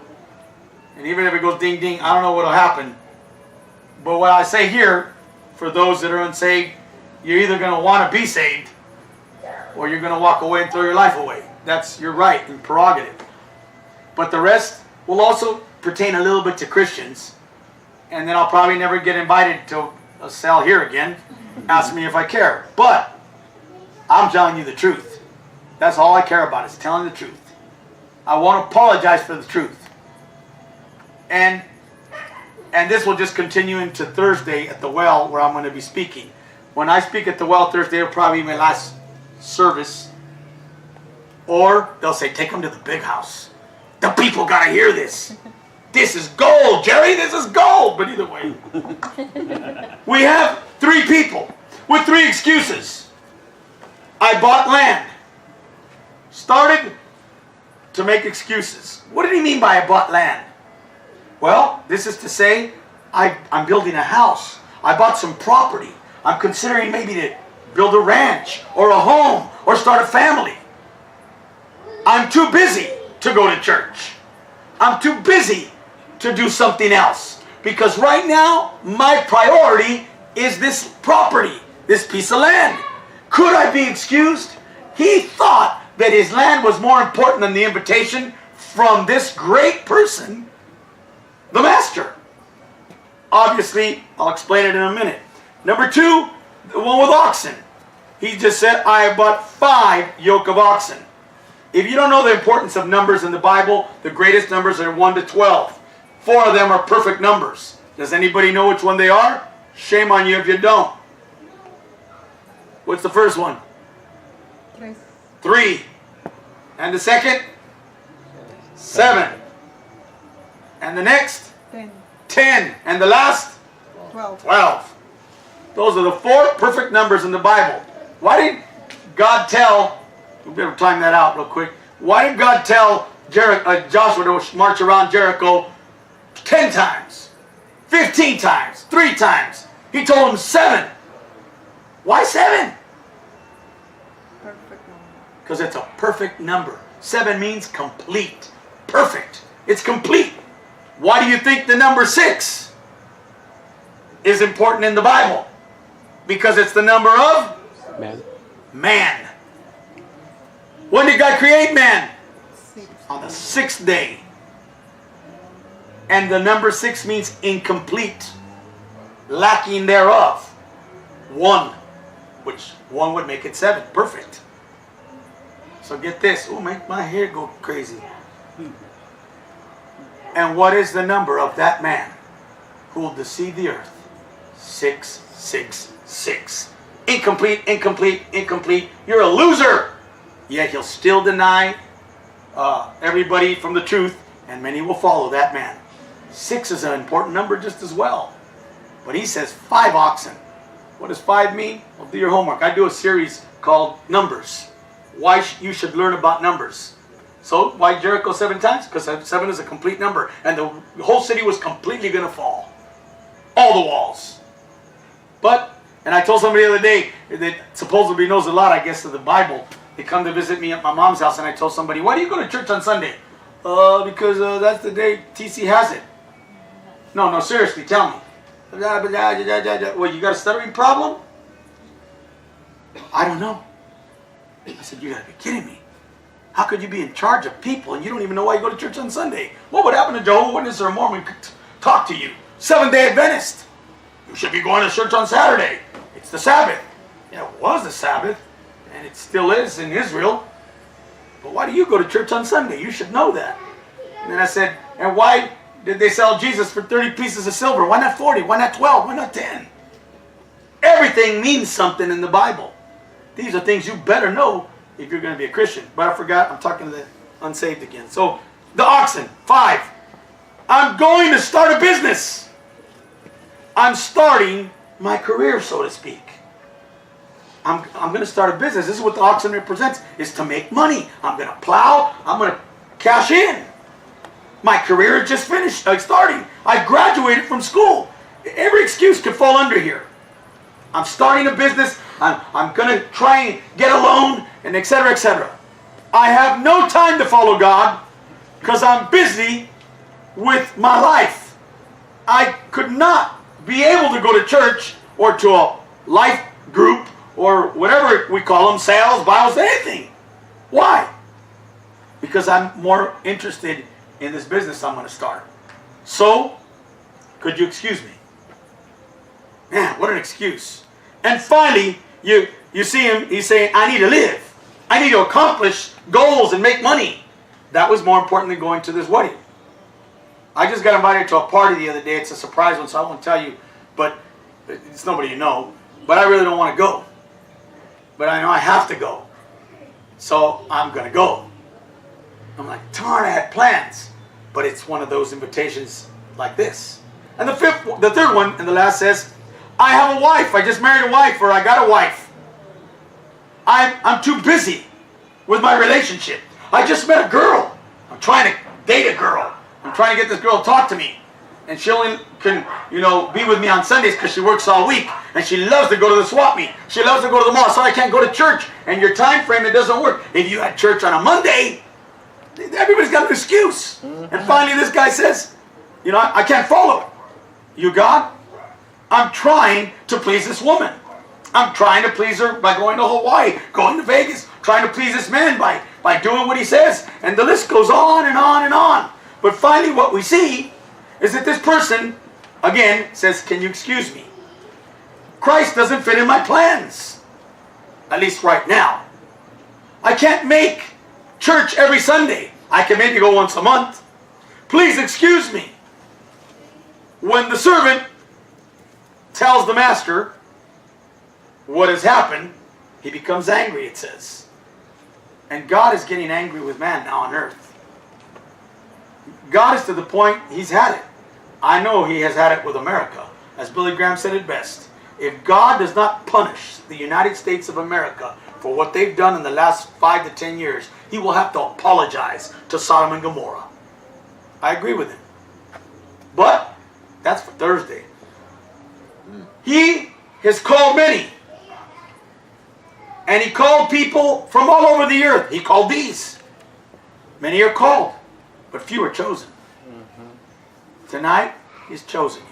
and even if it goes ding ding, I don't know what will happen. But what I say here, for those that are unsaved, you're either going to want to be saved, or you're going to walk away and throw your life away. That's your right and prerogative. But the rest will also pertain a little bit to Christians. And then I'll probably never get invited to a cell here again. Ask me if I care. But I'm telling you the truth. That's all I care about, is telling the truth. I won't apologize for the truth. And this will just continue into Thursday at the well, where I'm going to be speaking. When I speak at the well Thursday, it'll probably be my last service. Or they'll say, take them to the big house. The people got to hear this. This is gold, Jerry. This is gold. But either way, we have 3 people with 3 excuses. I bought land. Started to make excuses. What did he mean by I bought land? Well, this is to say, I'm building a house. I bought some property. I'm considering maybe to build a ranch or a home or start a family. I'm too busy to go to church. I'm too busy to do something else. Because right now, my priority is this property, this piece of land. Could I be excused? He thought that his land was more important than the invitation from this great person, the master. Obviously, I'll explain it in a minute. Number 2, the one with oxen. He just said, I have bought 5 yoke of oxen. If you don't know the importance of numbers in the Bible, the greatest numbers are 1 to 12. 4 of them are perfect numbers. Does anybody know which one they are? Shame on you if you don't. What's the first one? 3. And the second? 7. And the next? 10. And the last? 12. Those are the 4 perfect numbers in the Bible. Why didn't God tell, we better time that out real quick. Why did God tell Joshua to march around Jericho 10 times, 15 times, 3 times? He told him 7. Why 7? Perfect number. Because it's a perfect number. 7 means complete. Perfect. It's complete. Why do you think the number 6 is important in the Bible? Because it's the number of man. When did God create man? 6. On the 6th day. And the number 6 means incomplete, lacking thereof. 1, which 1 would make it 7. Perfect. So get this. Oh, make my hair go crazy. And what is the number of that man who will deceive the earth? 666. Incomplete, incomplete, incomplete. You're a loser. Yet he'll still deny everybody from the truth, and many will follow that man. 6 is an important number just as well. But he says 5 oxen. What does 5 mean? Well, do your homework. I do a series called Numbers. Why you should learn about numbers. So why Jericho 7 times? Because 7 is a complete number. And the whole city was completely going to fall. All the walls. But, and I told somebody the other day that supposedly knows a lot, I guess, of the Bible. They come to visit me at my mom's house, and I told somebody, why do you go to church on Sunday? Because that's the day TC has it. No, seriously, tell me. Well, you got a stuttering problem? I don't know. I said, you got to be kidding me. How could you be in charge of people and you don't even know why you go to church on Sunday? What would happen to Jehovah's Witness or a Mormon talk to you? 7-day Adventist. You should be going to church on Saturday. It's the Sabbath. Yeah, it was the Sabbath, and it still is in Israel. But why do you go to church on Sunday? You should know that. And then I said, and why did they sell Jesus for 30 pieces of silver? Why not 40? Why not 12? Why not 10? Everything means something in the Bible. These are things you better know if you're going to be a Christian. But I forgot, I'm talking to the unsaved again. So, the oxen, 5. I'm going to start a business. I'm starting my career, so to speak. I'm going to start a business. This is what the oxen represents, is to make money. I'm going to plow. I'm going to cash in. My career is just finished, starting. I graduated from school. Every excuse could fall under here. I'm starting a business. I'm going to try and get a loan, and etc., etc. I have no time to follow God because I'm busy with my life. I could not be able to go to church or to a life group or whatever we call them, sales, Bibles, anything. Why? Because I'm more interested in this business I'm going to start. So, could you excuse me? Man, what an excuse. And finally, you see him, he's saying, I need to live. I need to accomplish goals and make money. That was more important than going to this wedding. I just got invited to a party the other day. It's a surprise one, so I won't tell you. But it's nobody you know. But I really don't want to go. But I know I have to go. So I'm going to go. I'm like, darn, I had plans. But it's one of those invitations like this. And the third one, and the last says, I have a wife. I just married a wife, or I got a wife. I'm too busy with my relationship. I just met a girl. I'm trying to date a girl. I'm trying to get this girl to talk to me. And she only can, be with me on Sundays because she works all week. And she loves to go to the swap meet. She loves to go to the mall, so I can't go to church. And your time frame, it doesn't work. If you had church on a Monday, everybody's got an excuse. And finally this guy says, I can't follow. You, God? I'm trying to please this woman. I'm trying to please her by going to Hawaii, going to Vegas, trying to please this man by doing what he says. And the list goes on and on and on. But finally what we see is that this person, again, says, can you excuse me? Christ doesn't fit in my plans. At least right now. I can't make church every Sunday. I can maybe go once a month. Please excuse me. When the servant tells the master what has happened, he becomes angry, it says. And God is getting angry with man now on earth. God is to the point he's had it. I know he has had it with America. As Billy Graham said it best. If God does not punish the United States of America for what they've done in the last 5 to 10 years, he will have to apologize to Sodom and Gomorrah. I agree with him. But that's for Thursday. He has called many. And he called people from all over the earth. He called these. Many are called, but few are chosen. Tonight, he's chosen you.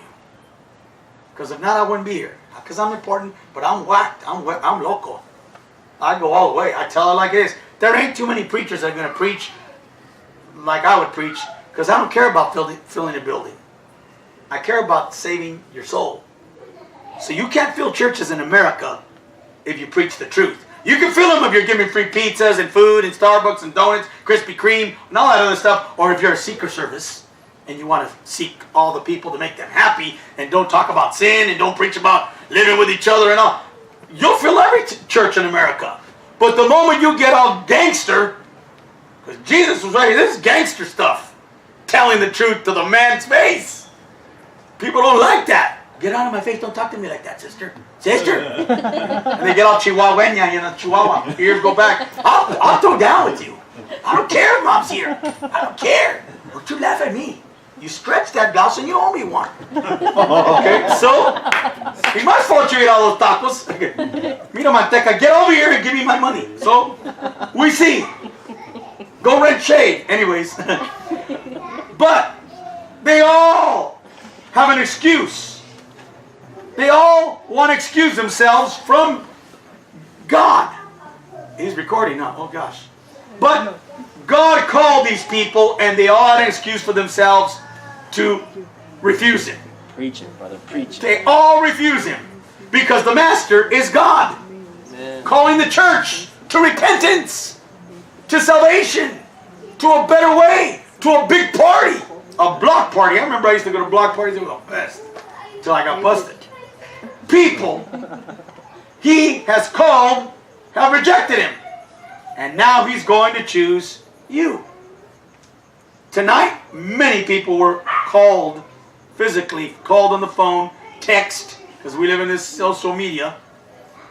Because if not, I wouldn't be here. Because I'm important, but I'm whacked. I'm loco. I go all the way. I tell it like it is. There ain't too many preachers that are going to preach like I would preach, because I don't care about filling a building. I care about saving your soul. So you can't fill churches in America if you preach the truth. You can fill them if you're giving free pizzas and food and Starbucks and donuts, Krispy Kreme, and all that other stuff. Or if you're a seeker service and you want to seek all the people to make them happy and don't talk about sin and don't preach about living with each other and all. You'll fill every church in America. But the moment you get all gangster, because Jesus was right here, this is gangster stuff. Telling the truth to the man's face. People don't like that. Get out of my face, don't talk to me like that, sister. Sister! And they get all chihuahueña, chihuahua. Ears go back. I'll throw down with you. I don't care if mom's here. I don't care. Don't you laugh at me. You stretch that blouse and you owe me one. Okay, so, it's my fault you ate all those tacos. Mira manteca, get over here and give me my money. So, we see. Go rent shade. Anyways. But, they all have an excuse. They all want to excuse themselves from God. He's recording now. Oh gosh. But God called these people and they all had an excuse for themselves to refuse Him. Preach it, brother. Preach it. They all refuse Him because the Master is God. Amen. Calling the church to repentance, to salvation, to a better way, to a big party, a block party. I remember I used to go to block parties. They were the best until I got busted. People He has called have rejected Him. And now He's going to choose you. Tonight, many people were called physically, called on the phone, text, because we live in this social media.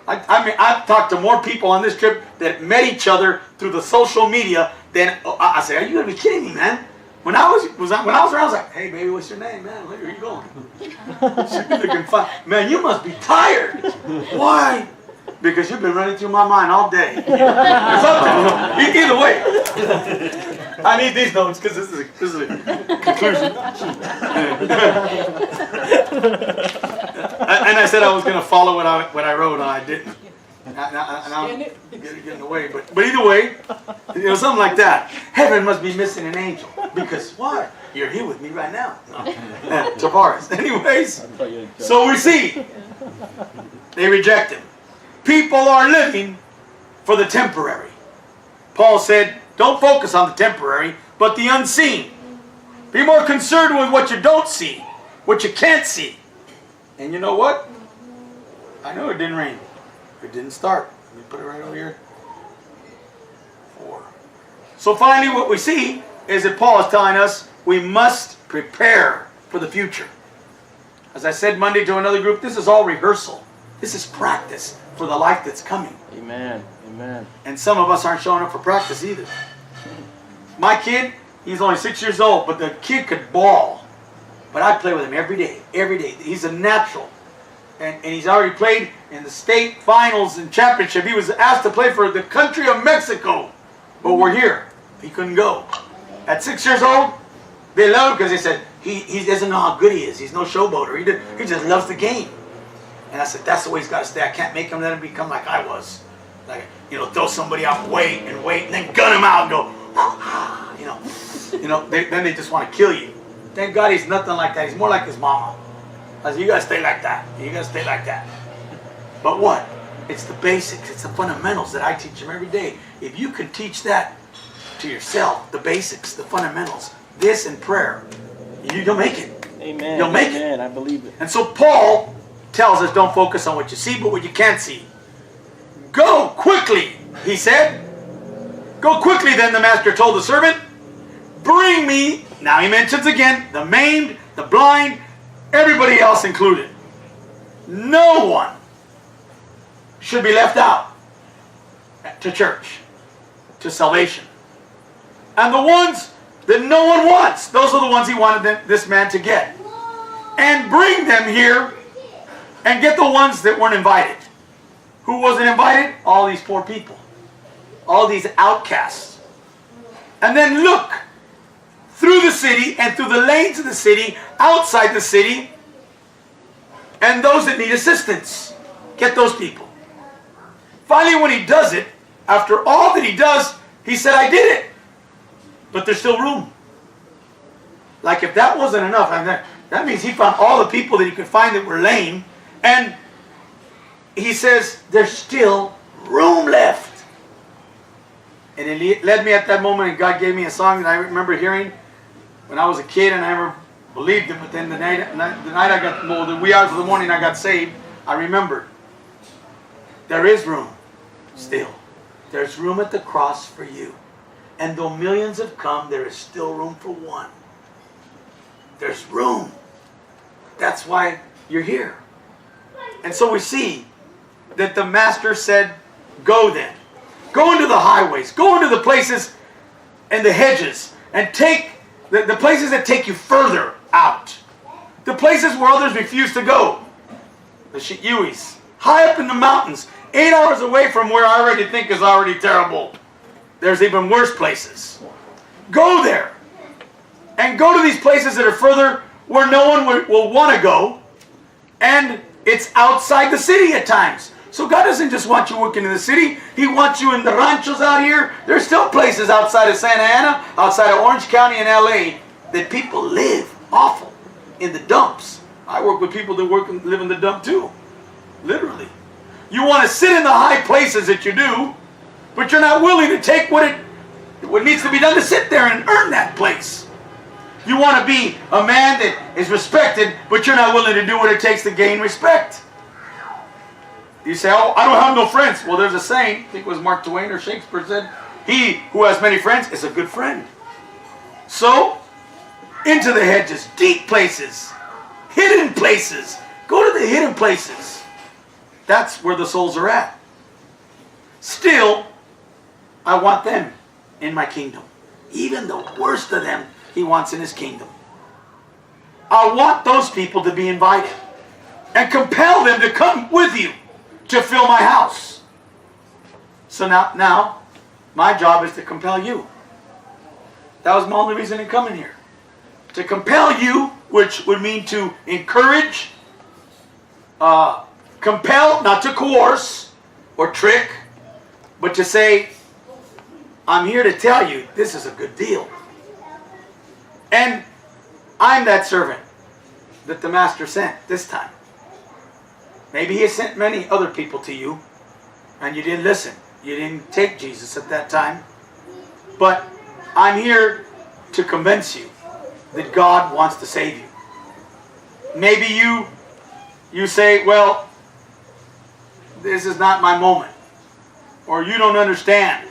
I mean, I've talked to more people on this trip that met each other through the social media than I said, are you going to be kidding me, man? When I was around, I was like, hey, baby, what's your name, man? Where are you going? Looking fine. Man, you must be tired. Why? Because you've been running through my mind all day. Either way. I need these notes because this is a conclusion. And I said I was going to follow what I wrote, and I didn't. And I'm getting away. But either way, something like that. Heaven must be missing an angel. Because why? You're here with me right now. No. Tavares. Anyways, so we see. They reject Him. People are living for the temporary. Paul said, don't focus on the temporary, but the unseen. Be more concerned with what you don't see, what you can't see. And you know what? I know it didn't rain. It didn't start. Let me put it right over here. 4. So finally what we see is that Paul is telling us we must prepare for the future. As I said Monday to another group, this is all rehearsal. This is practice for the life that's coming. Amen. Amen. And some of us aren't showing up for practice either. My kid, he's only 6 years old, but the kid could ball. But I play with him every day. Every day. He's a natural. And he's already played in the state finals and championship. He was asked to play for the country of Mexico. But we're here. He couldn't go. At 6 years old, they love him because they said, he doesn't know how good he is. He's no showboater. He just loves the game. And I said, that's the way he's got to stay. I can't make him let him become like I was. Like, throw somebody out, wait, and then gun him out and go, then they just want to kill you. Thank God he's nothing like that. He's more like his mama. I said, you got to stay like that. You got to stay like that. But what? It's the basics. It's the fundamentals that I teach him every day. If you can teach that to yourself, the basics, the fundamentals, this and prayer, you'll make it. Amen. You'll make Amen. it. I believe it. And so Paul tells us don't focus on what you see, but what you can't see. Go quickly, he said. Go quickly, then the master told the servant. Bring me, now he mentions again, the maimed, the blind, everybody else included. No one should be left out to church, to salvation. And the ones that no one wants, those are the ones he wanted this man to get. And bring them here and get the ones that weren't invited. Who wasn't invited? All these poor people. All these outcasts. And then look through the city and through the lanes of the city, outside the city, and those that need assistance. Get those people. Finally, when he does it, after all that he does, he said, I did it. But there's still room. Like if that wasn't enough, that means he found all the people that he could find that were lame, and he says, there's still room left. And it led me at that moment, and God gave me a song that I remember hearing when I was a kid, and I never believed it, but then the night I got, the wee hours of the morning I got saved, I remembered. There is room still. There's room at the cross for you. And though millions have come, there is still room for one. There's room. That's why you're here. And so we see that the master said, go then. Go into the highways. Go into the places and the hedges. And take the places that take you further out. The places where others refuse to go. The Shi'uis. High up in the mountains. 8 hours away from where I already think is already terrible. There's even worse places. Go there. And go to these places that are further where no one will want to go. And it's outside the city at times. So God doesn't just want you working in the city. He wants you in the ranchos out here. There's still places outside of Santa Ana, outside of Orange County and LA, that people live awful in the dumps. I work with people that live in the dump too. Literally. You want to sit in the high places that you do, but you're not willing to take what needs to be done to sit there and earn that place. You want to be a man that is respected, but you're not willing to do what it takes to gain respect. You say, oh, I don't have no friends. Well, there's a saying, I think it was Mark Twain or Shakespeare said, he who has many friends is a good friend. So, into the hedges, deep places, hidden places. Go to the hidden places. That's where the souls are at. Still, I want them in my kingdom. Even the worst of them, he wants in his kingdom. I want those people to be invited. And compel them to come with you to fill my house. So now, my job is to compel you. That was my only reason in coming here. To compel you, which would mean to encourage, compel, not to coerce or trick, but to say, I'm here to tell you this is a good deal. And I'm that servant that the master sent this time. Maybe he has sent many other people to you, and you didn't listen. You didn't take Jesus at that time. But I'm here to convince you that God wants to save you. Maybe you say, well, this is not my moment. Or you don't understand.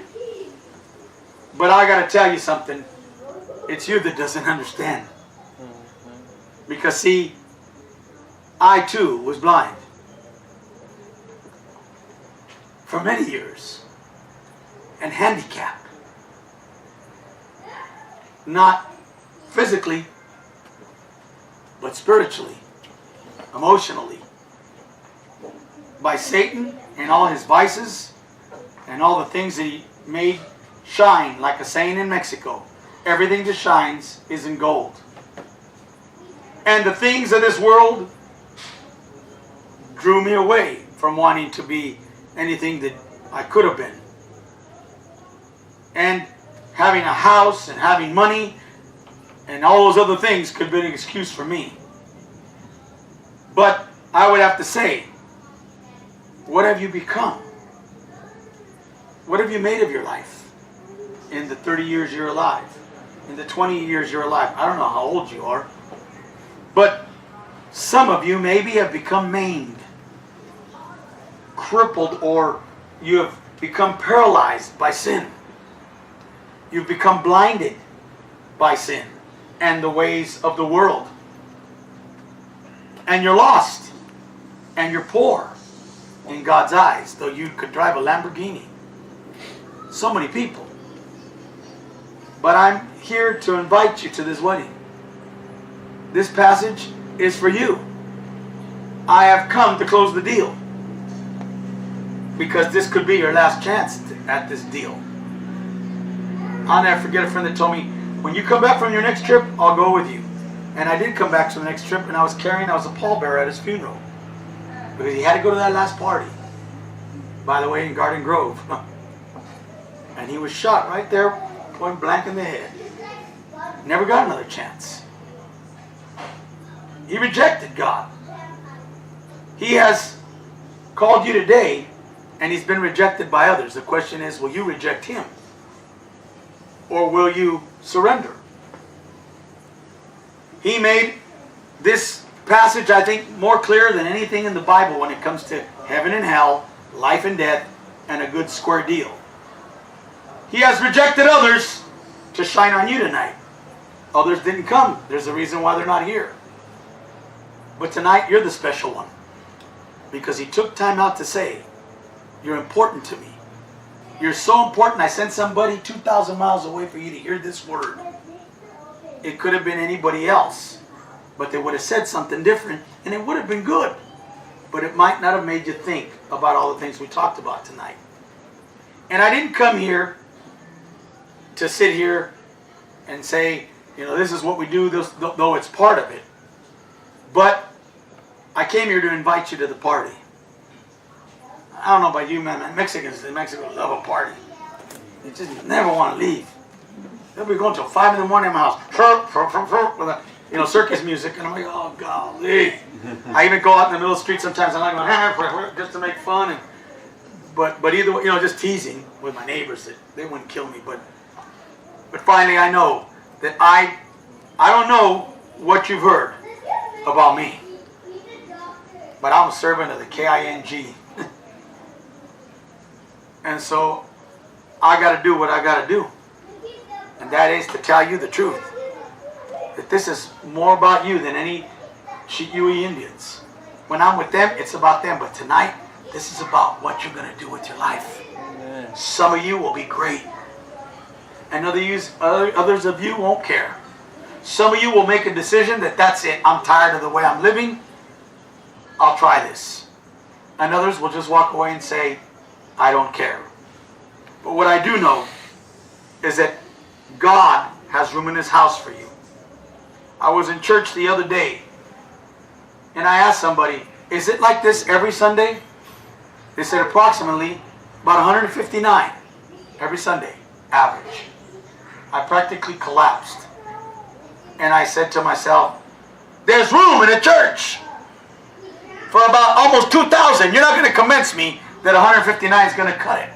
But I got to tell you something. It's you that doesn't understand. Because see, I too was blind. For many years. And handicapped. Not physically, but spiritually, emotionally. By Satan and all his vices and all the things that he made shine, like a saying in Mexico, everything that shines is in gold. And the things of this world drew me away from wanting to be anything that I could have been. And having a house and having money and all those other things could be an excuse for me. But I would have to say, what have you become? What have you made of your life in the 30 years you're alive? In the 20 years you're alive? I don't know how old you are. But some of you maybe have become maimed, crippled, or you have become paralyzed by sin. You've become blinded by sin and the ways of the world. And you're lost. And you're poor in God's eyes, though you could drive a Lamborghini. So many people. But I'm here to invite you to this wedding. This passage is for you. I have come to close the deal. Because this could be your last chance at this deal. I'll never forget a friend that told me, when you come back from your next trip, I'll go with you. And I did come back from the next trip, and I was a pallbearer at his funeral. Because he had to go to that last party. By the way, in Garden Grove. And he was shot right there, point blank in the head. Never got another chance. He rejected God. He has called you today, and he's been rejected by others. The question is, will you reject him? Or will you surrender? He made this passage, I think, more clear than anything in the Bible when it comes to heaven and hell, life and death, and a good square deal. He has rejected others to shine on you tonight. Others didn't come. There's a reason why they're not here. But tonight, you're the special one. Because he took time out to say, you're important to me. You're so important, I sent somebody 2,000 miles away for you to hear this word. It could have been anybody else. But they would have said something different, and it would have been good. But it might not have made you think about all the things we talked about tonight. And I didn't come here to sit here and say, this is what we do, though it's part of it. But I came here to invite you to the party. I don't know about you, man. Mexicans love a party. They just never want to leave. They'll be going till 5 in the morning in my house. With circus music. And I'm like, oh, golly. I even go out in the middle of the street sometimes. I'm like, just to make fun. But either way, just teasing with my neighbors that they wouldn't kill me. But finally, I know that I don't know what you've heard about me. But I'm a servant of the King. And so I got to do what I got to do. And that is to tell you the truth. That this is more about you than any Chihuahua Indians. When I'm with them, it's about them. But tonight, this is about what you're going to do with your life. Amen. Some of you will be great. And others of you won't care. Some of you will make a decision that's it. I'm tired of the way I'm living. I'll try this. And others will just walk away and say, I don't care. But what I do know is that God has room in his house for you. I was in church the other day, and I asked somebody, is it like this every Sunday? They said approximately about 159 every Sunday, average. I practically collapsed. And I said to myself, there's room in a church for about almost 2,000. You're not going to convince me that 159 is going to cut it.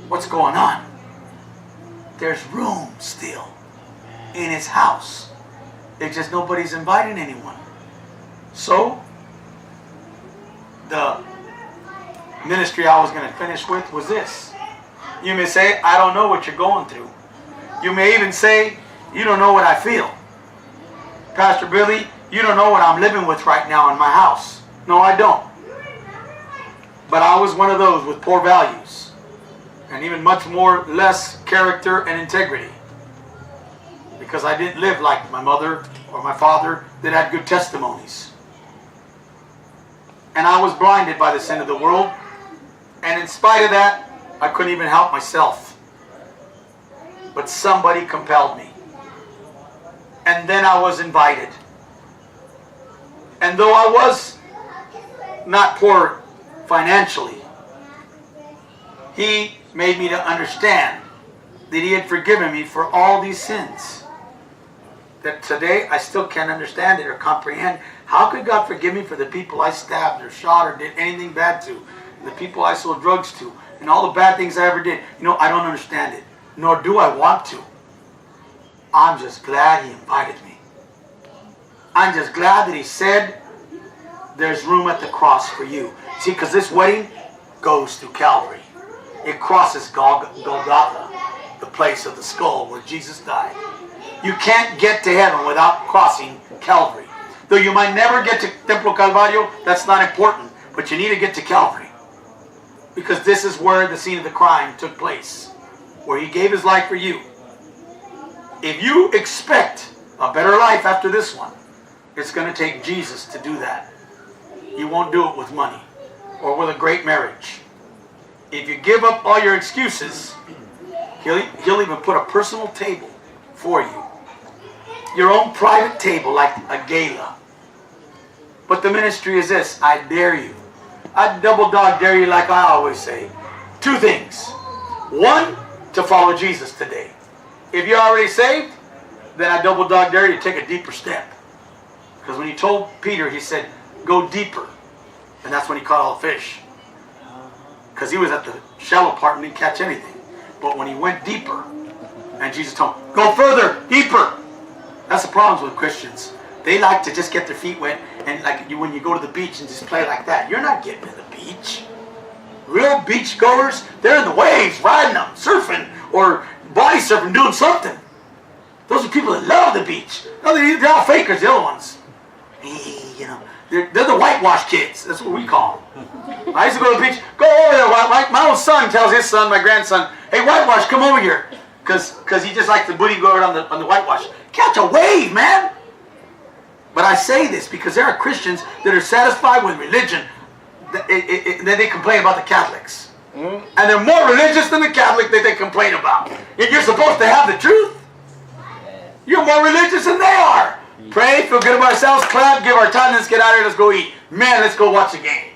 What's going on? there's room still in his house. It's just nobody's inviting anyone. So, the ministry I was going to finish with was this. You may say, I don't know what you're going through. You may even say, you don't know what I feel. Pastor Billy, you don't know what I'm living with right now in my house. No, I don't. But I was one of those with poor values. And even much more less character and integrity. Because I didn't live like my mother or my father that had good testimonies. And I was blinded by the sin of the world. And in spite of that, I couldn't even help myself. But somebody compelled me. And then I was invited. And though I was not poor financially, he made me to understand that he had forgiven me for all these sins. That today I still can't understand it or comprehend. How could God forgive me for the people I stabbed or shot or did anything bad to? The people I sold drugs to? And all the bad things I ever did? You know, I don't understand it. Nor do I want to. I'm just glad he invited me. I'm just glad that he said, there's room at the cross for you. See, because this wedding goes through Calvary. It crosses Golgotha, the place of the skull where Jesus died. You can't get to heaven without crossing Calvary. Though you might never get to Templo Calvario, that's not important. But you need to get to Calvary. Because this is where the scene of the crime took place. Where he gave his life for you. If you expect a better life after this one, it's going to take Jesus to do that. He won't do it with money or with a great marriage. If you give up all your excuses, he'll even put a personal table for you. Your own private table like a gala. But the ministry is this. I dare you. I double dog dare you like I always say. Two things. One, to follow Jesus today. If you're already saved, then I double dog dare you to take a deeper step. Because when he told Peter, he said, go deeper. And that's when he caught all the fish. Because he was at the shallow part and didn't catch anything. But when he went deeper, and Jesus told him, go further, deeper. That's the problem with Christians. They like to just get their feet wet, and like when you go to the beach and just play like that, you're not getting to the beach. Real beach goers, they're in the waves, riding them, surfing, or body surfing, doing something. Those are people that love the beach. No, they're all fakers, the other ones. You know, they're the whitewash kids. That's what we call them. I used to go to the beach. Go over there. My own son tells his son, my grandson, hey, whitewash, come over here. Because he just likes the booty go on the whitewash. Catch a wave, man. But I say this because there are Christians that are satisfied with religion. Then they complain about the Catholics. And they're more religious than the Catholic that they complain about. If you're supposed to have the truth, you're more religious than they are. Pray, feel good about ourselves, clap, give our time, let's get out of here, let's go eat. Man, let's go watch a game.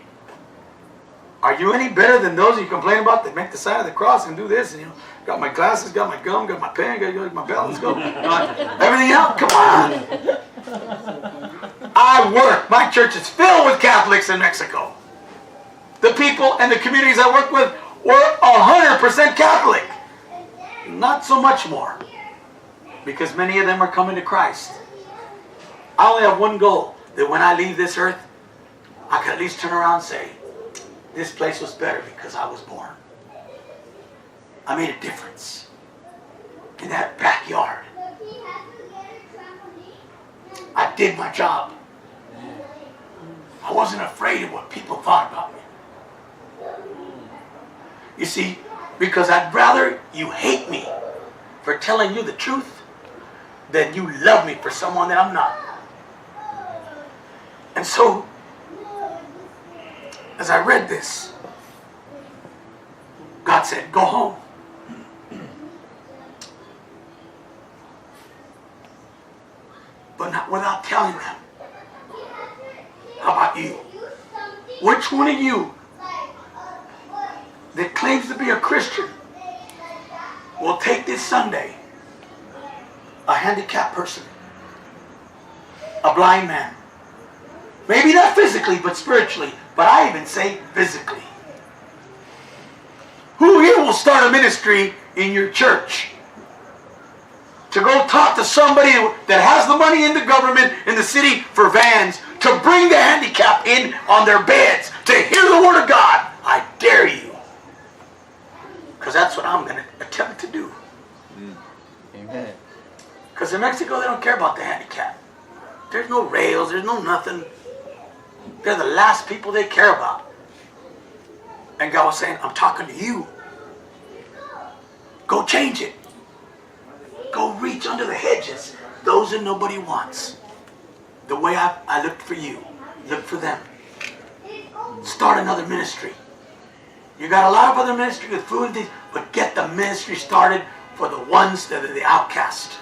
Are you any better than those you complain about that make the sign of the cross and do this? And got my glasses, got my gum, got my pen, got my belt, let's go. Everything else, come on. I work. My church is filled with Catholics in Mexico. The people and the communities I work with were 100% Catholic. Not so much more. Because many of them are coming to Christ. I only have one goal. That when I leave this earth, I can at least turn around and say, this place was better because I was born. I made a difference in that backyard. I did my job. I wasn't afraid of what people thought about me. You see, because I'd rather you hate me for telling you the truth than you love me for someone that I'm not. And so, as I read this, God said, go home. But not without telling them. How about you? Which one of you that claims to be a Christian will take this Sunday a handicapped person, a blind man, maybe not physically but spiritually, but I even say physically, who here will start a ministry in your church to go talk to somebody that has the money in the government, in the city, for vans, to bring the handicapped in on their beds, to hear the word of God. I dare you. Because that's what I'm going to attempt to do. Amen. Because in Mexico, they don't care about the handicapped. There's no rails, there's no nothing. They're the last people they care about. And God was saying, I'm talking to you. Go change it. Go reach under the hedges, those that nobody wants. The way I looked for you, look for them. Start another ministry. You got a lot of other ministry with food and things, but get the ministry started for the ones that are the outcast.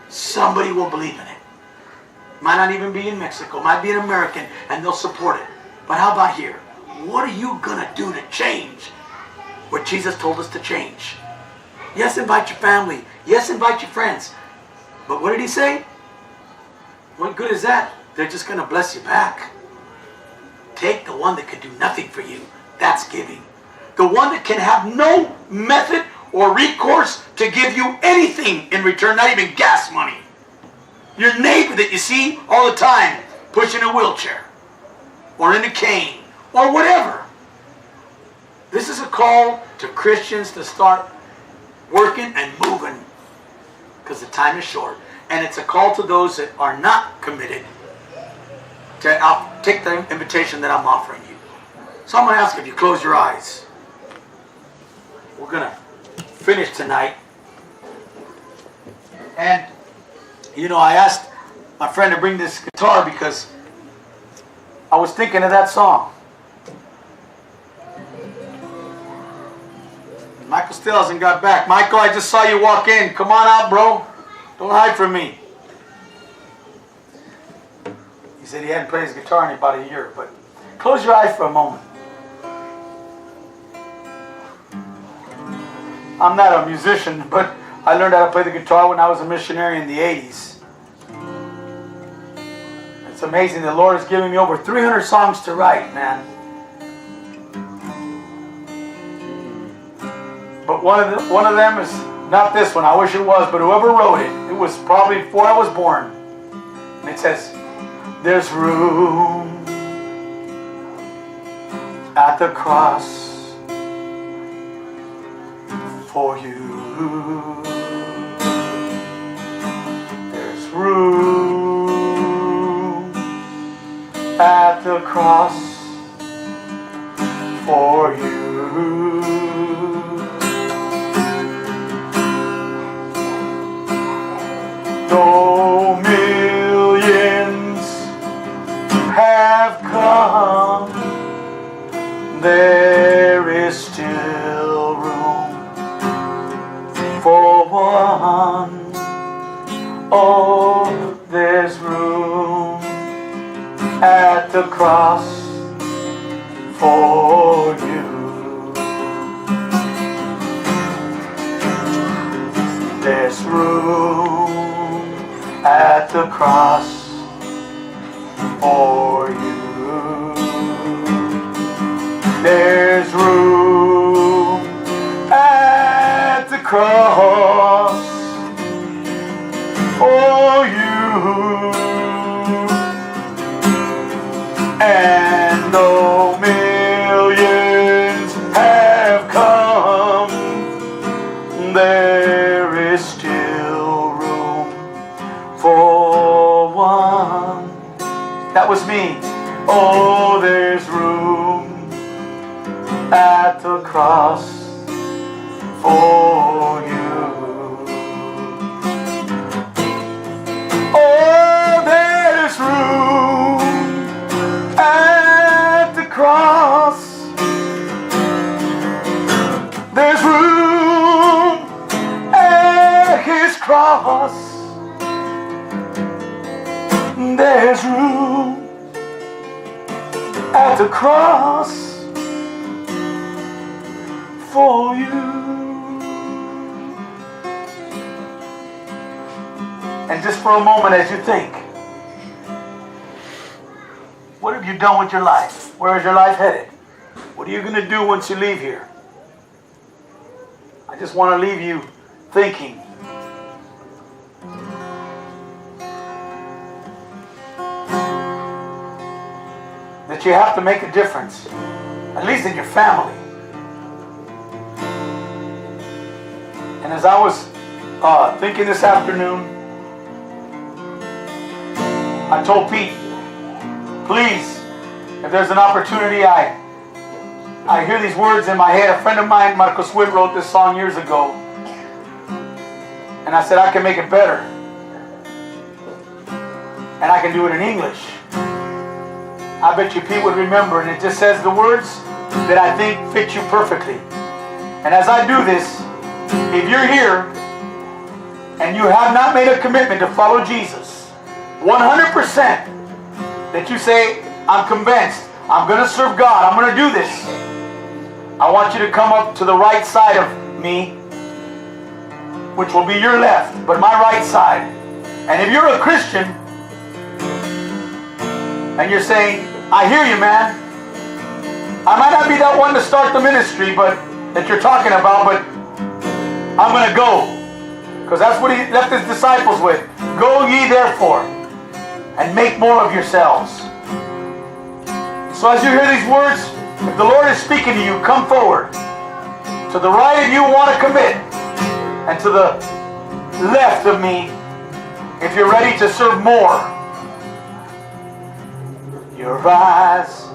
Somebody will believe in it. Might not even be in Mexico, might be an American, and they'll support it. But how about here? What are you going to do to change what Jesus told us to change? Yes, invite your family. Yes, invite your friends. But what did he say? What good is that? They're just going to bless you back. Take the one that can do nothing for you. That's giving. The one that can have no method or recourse to give you anything in return, not even gas money. Your neighbor that you see all the time, pushing a wheelchair, or in a cane, or whatever. This is a call to Christians to start working and moving, because the time is short. And it's a call to those that are not committed to take the invitation that I'm offering you. So I'm going to ask if you close your eyes. We're going to finish tonight. And, you know, I asked my friend to bring this guitar because I was thinking of that song. Michael still hasn't got back. Michael, I just saw you walk in. Come on out, bro. Don't hide from me. He said he hadn't played his guitar in about a year, but close your eyes for a moment. I'm not a musician, but I learned how to play the guitar when I was a missionary in the 80s. It's amazing. The Lord has given me over 300 songs to write, man. But one of them is not this one. I wish it was, but whoever wrote it, it was probably before I was born. And it says, there's room at the cross for you. There's room at the cross for you. Though millions have come, there is still room for one. Oh, there's room at the cross for you. There's room at the cross for you. There's room at the cross for you. And though millions have come, there is still room for one. That was me. Oh, there's room at the cross for you. Oh, there's room at the cross. There's room at his cross. There's room at the cross for you. And just for a moment as you think, what have you done with your life? Where is your life headed? What are you going to do once you leave here? I just want to leave you thinking But you have to make a difference, at least in your family. And as I was thinking this afternoon, I told Pete, please, if there's an opportunity, I hear these words in my head. A friend of mine, Marcos Witt, wrote this song years ago. And I said, I can make it better. And I can do it in English. I bet you Pete would remember. And it just says the words that I think fit you perfectly. And as I do this, if you're here and you have not made a commitment to follow Jesus, 100% that you say, I'm convinced, I'm going to serve God, I'm going to do this, I want you to come up to the right side of me, which will be your left, but my right side. And if you're a Christian and you're saying, I hear you, man, I might not be that one to start the ministry that you're talking about, but I'm going to go. Because that's what he left his disciples with. Go ye therefore and make more of yourselves. So as you hear these words, if the Lord is speaking to you, come forward. To the right of you want to commit, and to the left of me if you're ready to serve more. Your eyes,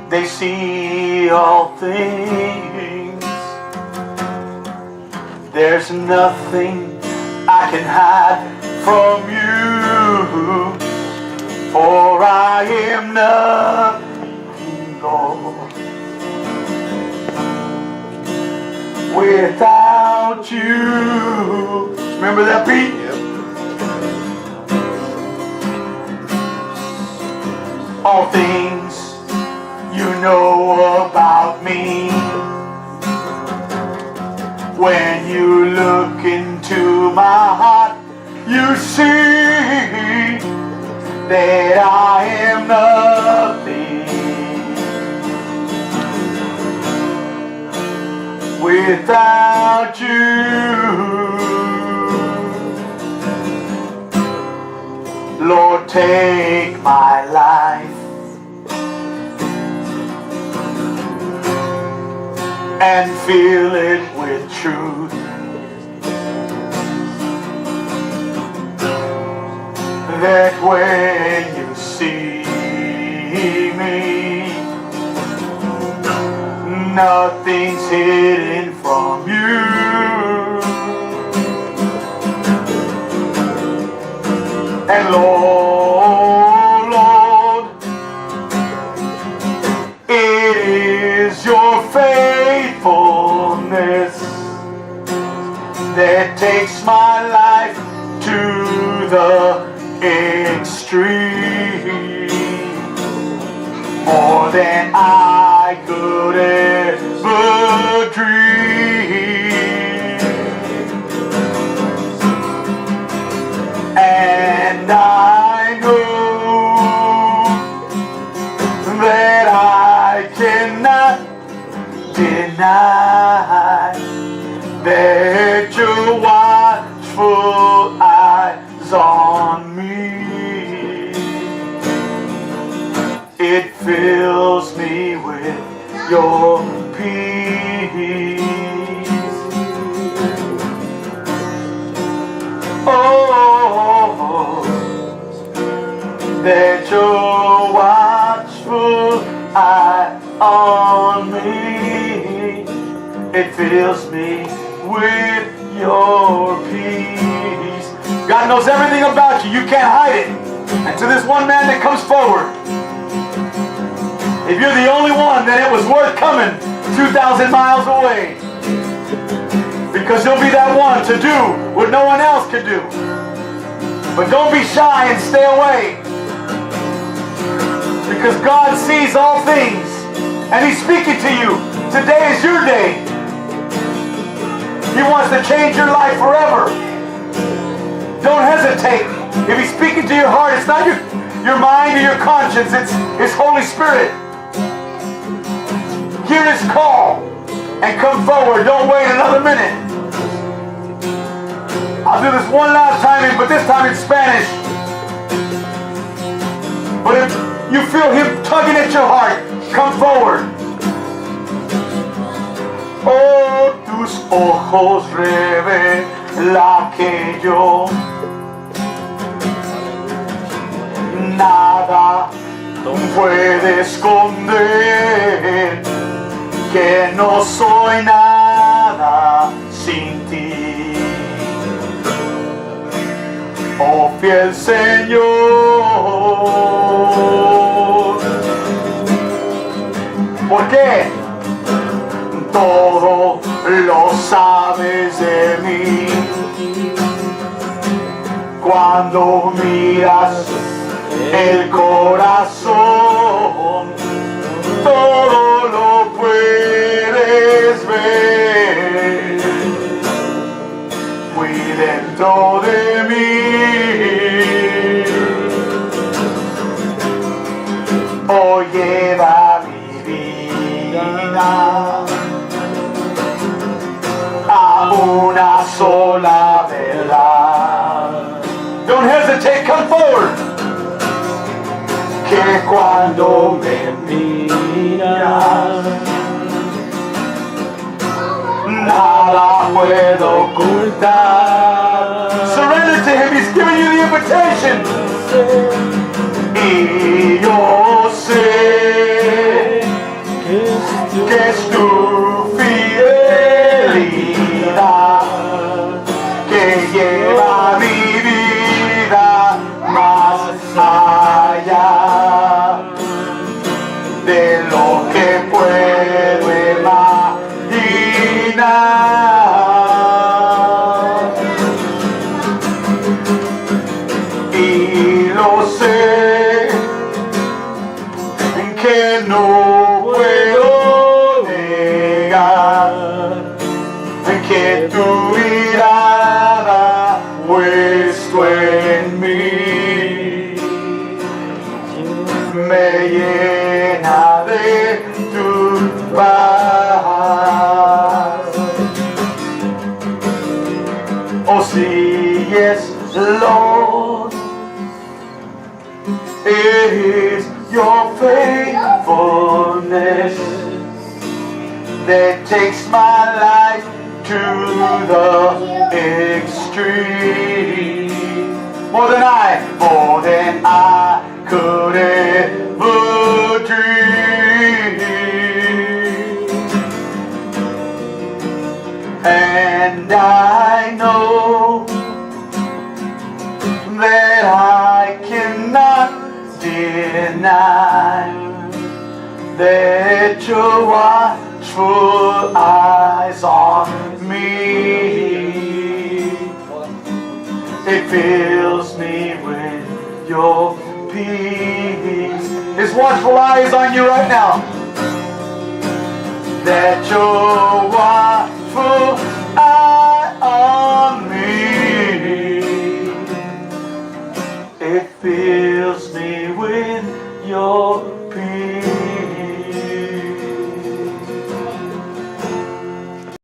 they see all things. There's nothing I can hide from you, for I am nothing, Lord, without you. Remember that, Pete? Yep. All things you know about me. When you look into my heart, you see that I am nothing without you. Lord, take my life and fill it with truth. That when you see me, nothing's hidden from you. And Lord, it is your faithfulness that takes my life to the extreme, more than I could ever dream. And I know that I cannot deny that your watchful eyes on me. It fills me with your peace. Oh, that your watchful eye on me. It fills me with your peace. God knows everything about you. You can't hide it. And to this one man that comes forward, if you're the only one, then it was worth coming 2,000 miles away. Because you'll be that one to do what no one else could do. But don't be shy and stay away. Because God sees all things. And He's speaking to you. Today is your day. He wants to change your life forever. Don't hesitate. If He's speaking to your heart, it's not your mind or your conscience. It's His Holy Spirit. Hear His call and come forward. Don't wait another minute. I'll do this one last time, but this time in Spanish. But if You feel Him tugging at your heart. Come forward. Oh, tus ojos revela que yo nada puede esconder, que no soy nada sin ti. Oh fiel Señor, ¿por qué? Todo lo sabes de mí. Cuando miras el corazón, todo lo puedes ver. Muy dentro de mí. Oh, lleva mi vida a una sola verdad. Don't hesitate, come forward. Que cuando me miras, nada puedo ocultar. Surrender to Him, He's giving you the invitation. Y yo sé que es tu fidelidad que lleva mi vida más allá de lo que puedo imaginar. Y lo sé que no puedo negar que tu mirada puesto en mí me llena de tu paz. Oh sí, yes, Lord, it is your faithfulness that takes my life to the extreme. More than I could ever dream. And I know that I cannot deny that your watchful eyes on me. It fills me with your peace. His watchful eye is on you right now. That your watchful eye on me. It fills me with your